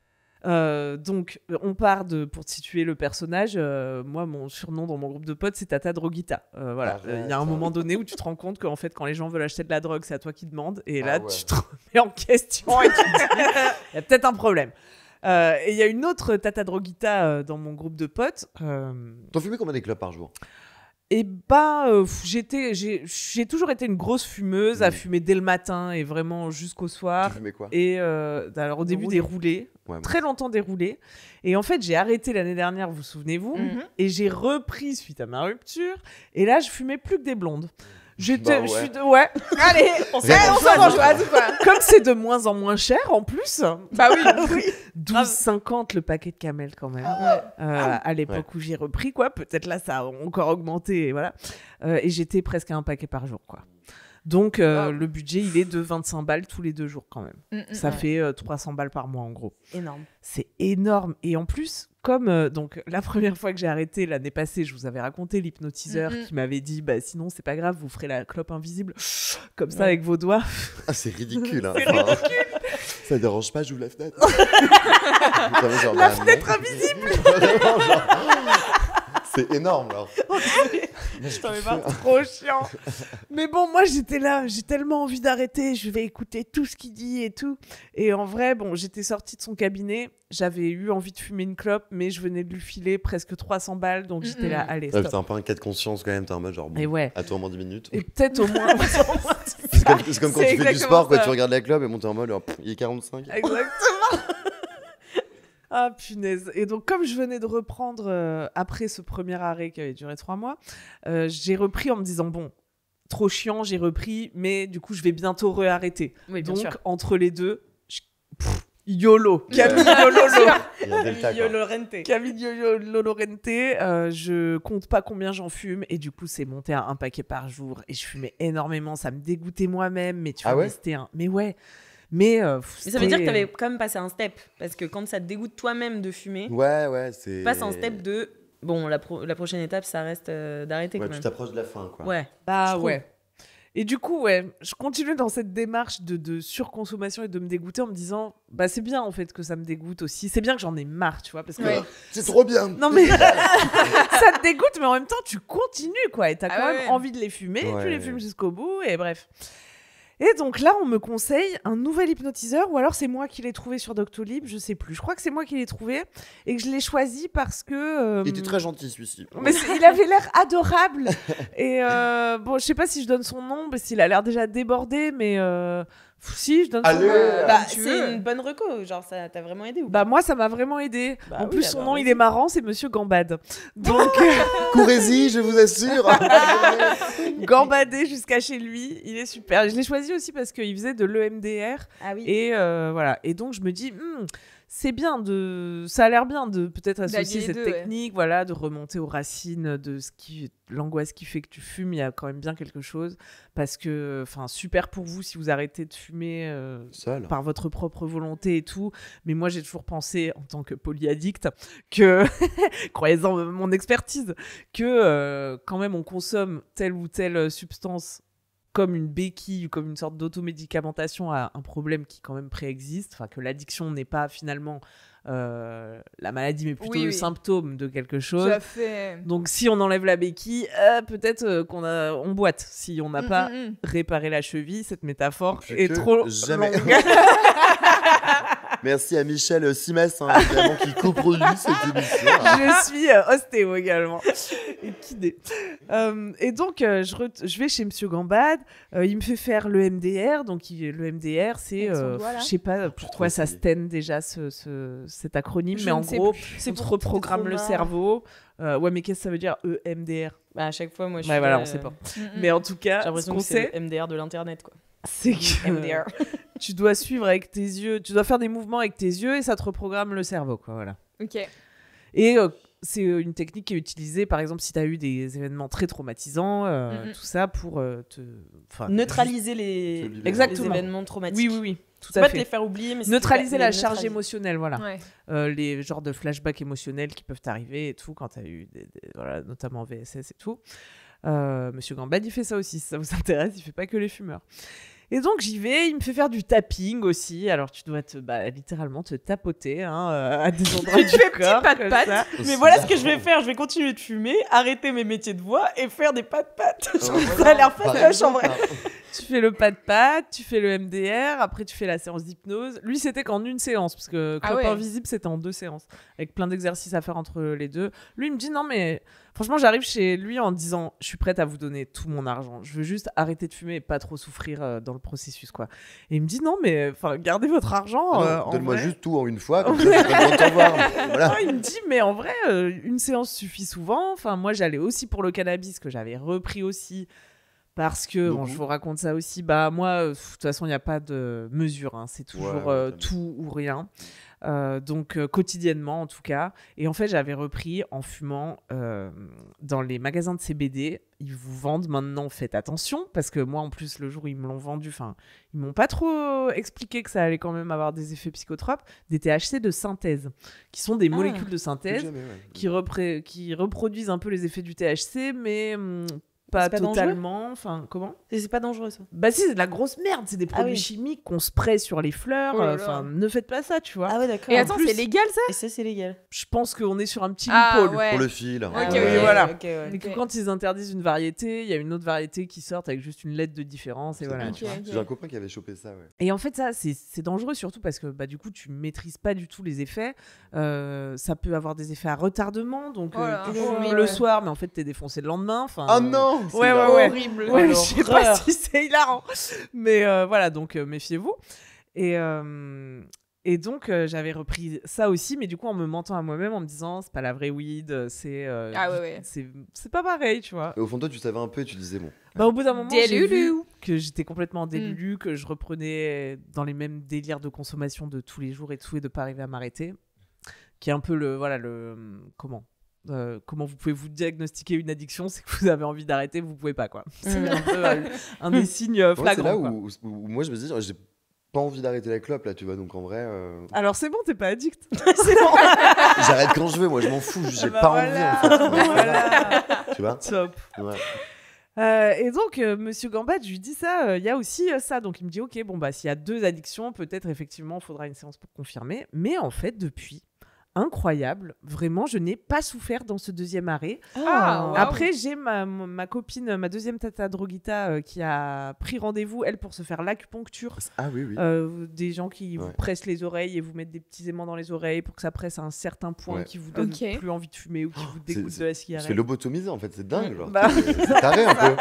Donc, on part pour te situer le personnage. Moi, mon surnom dans mon groupe de potes, c'est Tata Droguita. Voilà. Il y a un moment donné où tu te rends compte qu'en fait, quand les gens veulent acheter de la drogue, c'est à toi qui demandent. Et là, tu te remets en question et tu te dis, il y a peut-être un problème. Et il y a une autre Tata Droguita dans mon groupe de potes. T'en fumais combien des clopes par jour? Et bah, j'ai toujours été une grosse fumeuse à fumer dès le matin et vraiment jusqu'au soir. Tu fumais quoi? Et alors au début des roulés, très longtemps des roulés. Et en fait, j'ai arrêté l'année dernière, vous souvenez-vous, et j'ai repris suite à ma rupture. Et là, je fumais plus que des blondes. Allez, on s'en rejoint ou quoi? Comme c'est de moins en moins cher en plus. Bah oui. 12,50 le paquet de Camel quand même. À l'époque où j'ai repris, quoi. Peut-être là, ça a encore augmenté. Et voilà. Et j'étais presque à un paquet par jour, quoi. Donc, le budget, il est de 25 balles tous les 2 jours quand même. Ça fait 300 balles par mois en gros. Énorme. C'est énorme. Et en plus, comme donc la première fois que j'ai arrêté l'année passée, je vous avais raconté l'hypnotiseur qui m'avait dit bah sinon c'est pas grave, vous ferez la clope invisible comme ça avec vos doigts. Ah, c'est ridicule. Hein. C'est ridicule. Ça dérange pas, j'ouvre la fenêtre. La fenêtre invisible. C'est énorme là. Je t'en ai pas trop chiant. Mais bon, moi j'étais là, j'ai tellement envie d'arrêter, je vais écouter tout ce qu'il dit et tout. Et en vrai, bon, j'étais sortie de son cabinet, j'avais eu envie de fumer une clope, mais je venais de lui filer presque 300 balles, donc j'étais là, allez, stop. C'est un peu un cas de conscience quand même, t'es en mode genre, bon, à toi en moins 10 minutes. Et peut-être au moins... c'est comme quand tu fais du sport, quoi, tu regardes la clope et bon, t'es en mode, il est 45. Exactement. Ah punaise. Et donc comme je venais de reprendre après ce premier arrêt qui avait duré 3 mois, j'ai repris en me disant bon, trop chiant, j'ai repris, mais du coup je vais bientôt réarrêter. Oui, bien donc sûr. entre les deux, YOLO. Camille YOLO. Camille YOLO. Je compte pas combien j'en fume et du coup c'est monté à un paquet par jour et je fumais énormément, ça me dégoûtait moi-même, mais tu vois, c'était un... Mais ouais. Mais ça veut dire que tu avais quand même passé un step. Parce que quand ça te dégoûte toi-même de fumer, c'est... tu passes un step de... Bon, la prochaine étape, ça reste d'arrêter quand même. Tu t'approches de la fin, quoi. Ouais. Et du coup, je continue dans cette démarche de surconsommation et de me dégoûter en me disant, c'est bien en fait que ça me dégoûte aussi. C'est bien que j'en ai marre, tu vois, parce que c'est trop bien. Non mais ça te dégoûte, mais en même temps tu continues quoi, et t'as quand même envie de les fumer, tu les fumes jusqu'au bout, et bref. Et donc là, on me conseille un nouvel hypnotiseur, ou alors c'est moi qui l'ai trouvé sur Doctolib, je sais plus. Je crois que c'est moi qui l'ai trouvé et que je l'ai choisi parce que... Il était très gentil, celui-ci. Mais il avait l'air adorable. Et bon, je sais pas si je donne son nom, parce qu'il a l'air déjà débordé, mais... Si, je donne son nom. C'est une bonne reco, genre ça t'a vraiment aidé ou pas? Moi, ça m'a vraiment aidé. En plus, son nom, il est marrant, c'est Monsieur Gambade. Donc... Courez-y, je vous assure. Gambader jusqu'à chez lui, il est super. Je l'ai choisi aussi parce qu'il faisait de l'EMDR. Ah oui. Et voilà. Et donc, je me dis... c'est bien ça a l'air bien de peut-être associer cette technique, de remonter aux racines de l'angoisse qui fait que tu fumes. Il y a quand même bien quelque chose, parce que, super pour vous si vous arrêtez de fumer par votre propre volonté et tout. Mais moi, j'ai toujours pensé, en tant que polyaddict, que, croyez-en mon expertise, que quand même on consomme telle ou telle substance comme une béquille, comme une sorte d'automédicamentation à un problème qui quand même préexiste, que l'addiction n'est pas finalement la maladie, mais plutôt le symptôme de quelque chose. Tout à fait. Donc si on enlève la béquille, peut-être on boite. Si on n'a pas réparé la cheville, cette métaphore est trop longue. Merci à Michel Simès, évidemment, qui coproduit cette émission. Je suis ostéo également. Et kiné. Et donc, je vais chez Monsieur Gambade. Il me fait faire le MDR. Donc, le MDR, c'est... je sais pas pourquoi ça stand déjà, cet acronyme. Mais en gros, on te reprogramme le cerveau. Mais qu'est-ce que ça veut dire, EMDR? À chaque fois, moi, je suis... on sait pas. Mais en tout cas, j'ai l'impression que c'est le MDR de l'Internet, quoi. C'est que MDR. Tu dois suivre avec tes yeux, tu dois faire des mouvements avec tes yeux et ça te reprogramme le cerveau, quoi, voilà. Ok. Et c'est une technique qui est utilisée, par exemple, si tu as eu des événements très traumatisants, tout ça, pour neutraliser les événements traumatiques. Oui. Tout à pas fait. Te les faire oublier, mais neutraliser la charge émotionnelle, voilà. Ouais. Les genres de flashbacks émotionnels qui peuvent t'arriver et tout, quand tu as eu notamment VSS et tout. Monsieur Gambade, il fait ça aussi, si ça vous intéresse, il fait pas que les fumeurs. Et donc j'y vais, il me fait faire du tapping aussi. Alors tu dois littéralement te tapoter à des endroits du corps. Petit pat-pat. Mais voilà ce que je vais faire, je vais continuer de fumer, arrêter mes métiers de voix et faire des pat-pat. Ça a l'air fastoche en vrai. Tu fais le pat-pat, tu fais le MDR, après tu fais la séance d'hypnose. Lui, c'était qu'en une séance, parce que Club Invisible, c'était en 2 séances, avec plein d'exercices à faire entre les deux. Lui, il me dit non, mais franchement, j'arrive chez lui en disant je suis prête à vous donner tout mon argent. Je veux juste arrêter de fumer et pas trop souffrir dans le processus, quoi. Et il me dit non, mais gardez votre argent. Donne-moi juste tout en une fois, comme ça, j'ai pas besoin de t'en voir. Voilà. Il me dit mais en vrai, une séance suffit souvent. Moi, j'allais aussi pour le cannabis, que j'avais repris aussi. Parce que, je vous raconte ça aussi, moi, de toute façon, il n'y a pas de mesure, hein, c'est toujours tout ou rien. Donc, quotidiennement, en tout cas. Et en fait, j'avais repris en fumant dans les magasins de CBD. Ils vous vendent maintenant, faites attention, parce que moi, en plus, le jour où ils me l'ont vendu, ils m'ont pas trop expliqué que ça allait quand même avoir des effets psychotropes, des THC de synthèse, qui sont des molécules de synthèse qui reproduisent un peu les effets du THC, mais... pas totalement, comment? C'est pas dangereux ça? Si, c'est de la grosse merde, c'est des produits chimiques qu'on spraye sur les fleurs, ne faites pas ça, tu vois. Ah ouais, d'accord. Et attends, c'est légal ça? Et ça, c'est légal. Je pense qu'on est sur un petit loophole. Ouais. Pour le fil. Voilà. Et que quand ils interdisent une variété, il y a une autre variété qui sort avec juste une lettre de différence, et voilà. J'ai un copain qui avait chopé ça, Et en fait, ça, c'est dangereux, surtout parce que du coup, tu maîtrises pas du tout les effets. Ça peut avoir des effets à retardement, donc le soir, mais en fait, t'es défoncé le lendemain. Oh non! Ouais. Horrible. Je sais pas si c'est hilarant. Mais voilà, donc méfiez-vous. Et donc, j'avais repris ça aussi, mais du coup, en me mentant à moi-même, en me disant, c'est pas la vraie weed, c'est pas pareil, tu vois. Et au fond de toi, tu savais un peu et tu disais, bon. Au bout d'un moment, j'ai vu que j'étais complètement délulu, que je reprenais dans les mêmes délires de consommation de tous les jours et tout, et de pas arriver à m'arrêter. Qui est un peu comment vous pouvez vous diagnostiquer une addiction, c'est que vous avez envie d'arrêter, vous pouvez pas, quoi. C'est un peu un des signes flagrants. C'est là où moi je me dis, j'ai pas envie d'arrêter la clope là, tu vois, donc en vrai. Alors c'est bon, t'es pas addict. C'est bon. J'arrête quand je veux, moi je m'en fous, j'ai bah pas voilà. envie en fait. Voilà. Tu vois. Top. Ouais. Et donc, Monsieur Gambad, je lui dis ça, il y a aussi ça. Donc, il me dit, ok, bon, bah, s'il y a 2 addictions, peut-être, effectivement, il faudra une séance pour confirmer. Mais en fait, depuis, incroyable, vraiment, je n'ai pas souffert dans ce 2e arrêt. Wow. Après, j'ai ma copine, ma deuxième tata Droguita, qui a pris rendez-vous, elle, pour se faire l'acupuncture. Ah oui. Des gens qui vous pressent les oreilles et vous mettent des petits aimants dans les oreilles pour que ça presse à un certain point qui vous donne plus envie de fumer ou qui vous dégoûte de la cigarette. C'est lobotomisé en fait, c'est dingue. Genre. Bah, c'est taré un peu.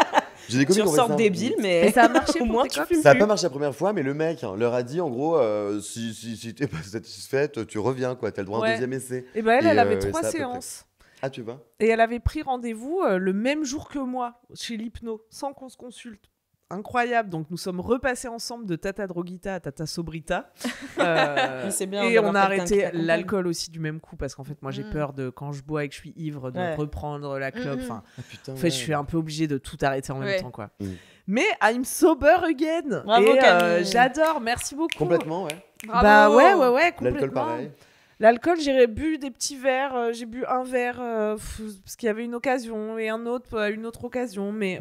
J'ai des copines Tu ressors débile, mais ça a marché au moins tu fumes. Ça n'a pas marché la première fois, mais le mec leur a dit en gros, si t'es pas satisfaite, tu reviens, quoi. T'as le droit à un 2e essai. Et ben elle avait 3 séances. Ah, tu vois. Et elle avait pris rendez-vous le même jour que moi chez l'hypno, sans qu'on se consulte. Incroyable. Donc nous sommes repassés ensemble de Tata Droguita à Tata Sobrita. C'est bien. Et on a arrêté l'alcool aussi du même coup parce qu'en fait moi j'ai peur de quand je bois et que je suis ivre de reprendre la clope. Enfin, putain, en fait je suis un peu obligée de tout arrêter en même temps quoi. Mm. Mais I'm sober again. Bravo, et j'adore. Merci beaucoup. Complètement, ouais. Bravo. Bah ouais, complètement. L'alcool pareil. L'alcool, j'ai bu des petits verres. J'ai bu un verre parce qu'il y avait une occasion et un autre à une autre occasion. Mais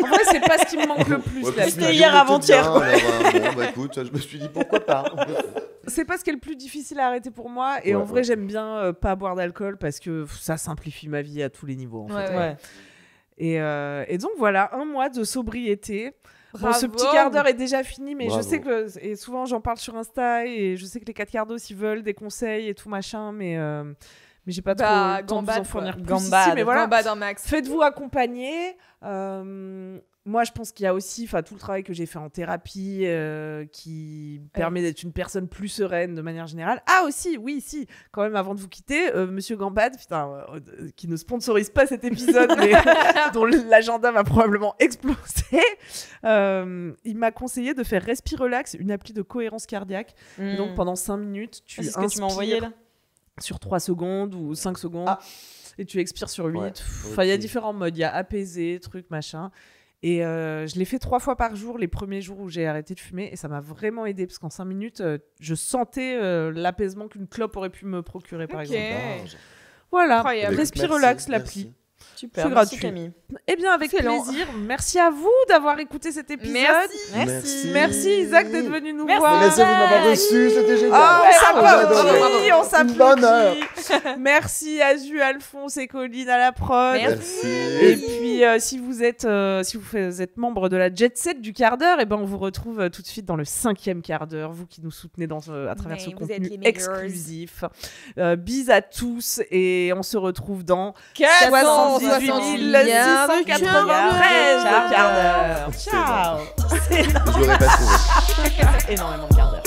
en vrai, c'est pas ce qui me manque le plus. C'était hier avant-hier. Bon, bah écoute, je me suis dit pourquoi pas. C'est pas ce qui est le plus difficile à arrêter pour moi. Et en vrai, j'aime bien pas boire d'alcool parce que ça simplifie ma vie à tous les niveaux. En fait. Et donc voilà, 1 mois de sobriété. Bon, ce petit quart d'heure est déjà fini, mais je sais que, et souvent j'en parle sur Insta, et je sais que les 4 quarts d'eau, s'ils veulent des conseils et tout machin, mais j'ai pas trop le temps de vous en fournir plus ici, mais voilà, faites-vous accompagner. Moi, je pense qu'il y a aussi tout le travail que j'ai fait en thérapie qui permet d'être une personne plus sereine de manière générale. Ah aussi, oui, si, quand même, avant de vous quitter, Monsieur Gambad, qui ne sponsorise pas cet épisode, mais dont l'agenda va probablement exploser, il m'a conseillé de faire Respirelax, une appli de cohérence cardiaque. Et donc, pendant 5 minutes, tu inspires... C'est ce que tu m'as envoyé, là sur 3 secondes ou 5 secondes, et tu expires sur 8. Il y a différents modes, il y a apaisé, truc, machin. Et je l'ai fait 3 fois par jour les premiers jours où j'ai arrêté de fumer et ça m'a vraiment aidé parce qu'en 5 minutes, je sentais l'apaisement qu'une clope aurait pu me procurer par exemple. Voilà, Respirelax, l'appli. Super, c'est gratuit. Camille. Eh bien, avec plaisir. Merci à vous d'avoir écouté cet épisode. Merci Isaac d'être venu nous voir. Merci à vous de m'avoir reçu, c'était génial. On s'applaudit. Merci Azu, Alphonse et Colline à la prod. Merci. Et puis, si vous êtes membre de la Jet Set du quart d'heure, on vous retrouve tout de suite dans le 5e quart d'heure. Vous qui nous soutenez à travers ce contenu exclusif. Bis à tous et on se retrouve dans 78 693 quart d'heure. Ciao. Je l'aurais pas trouvé. Énormément de quart d'heure.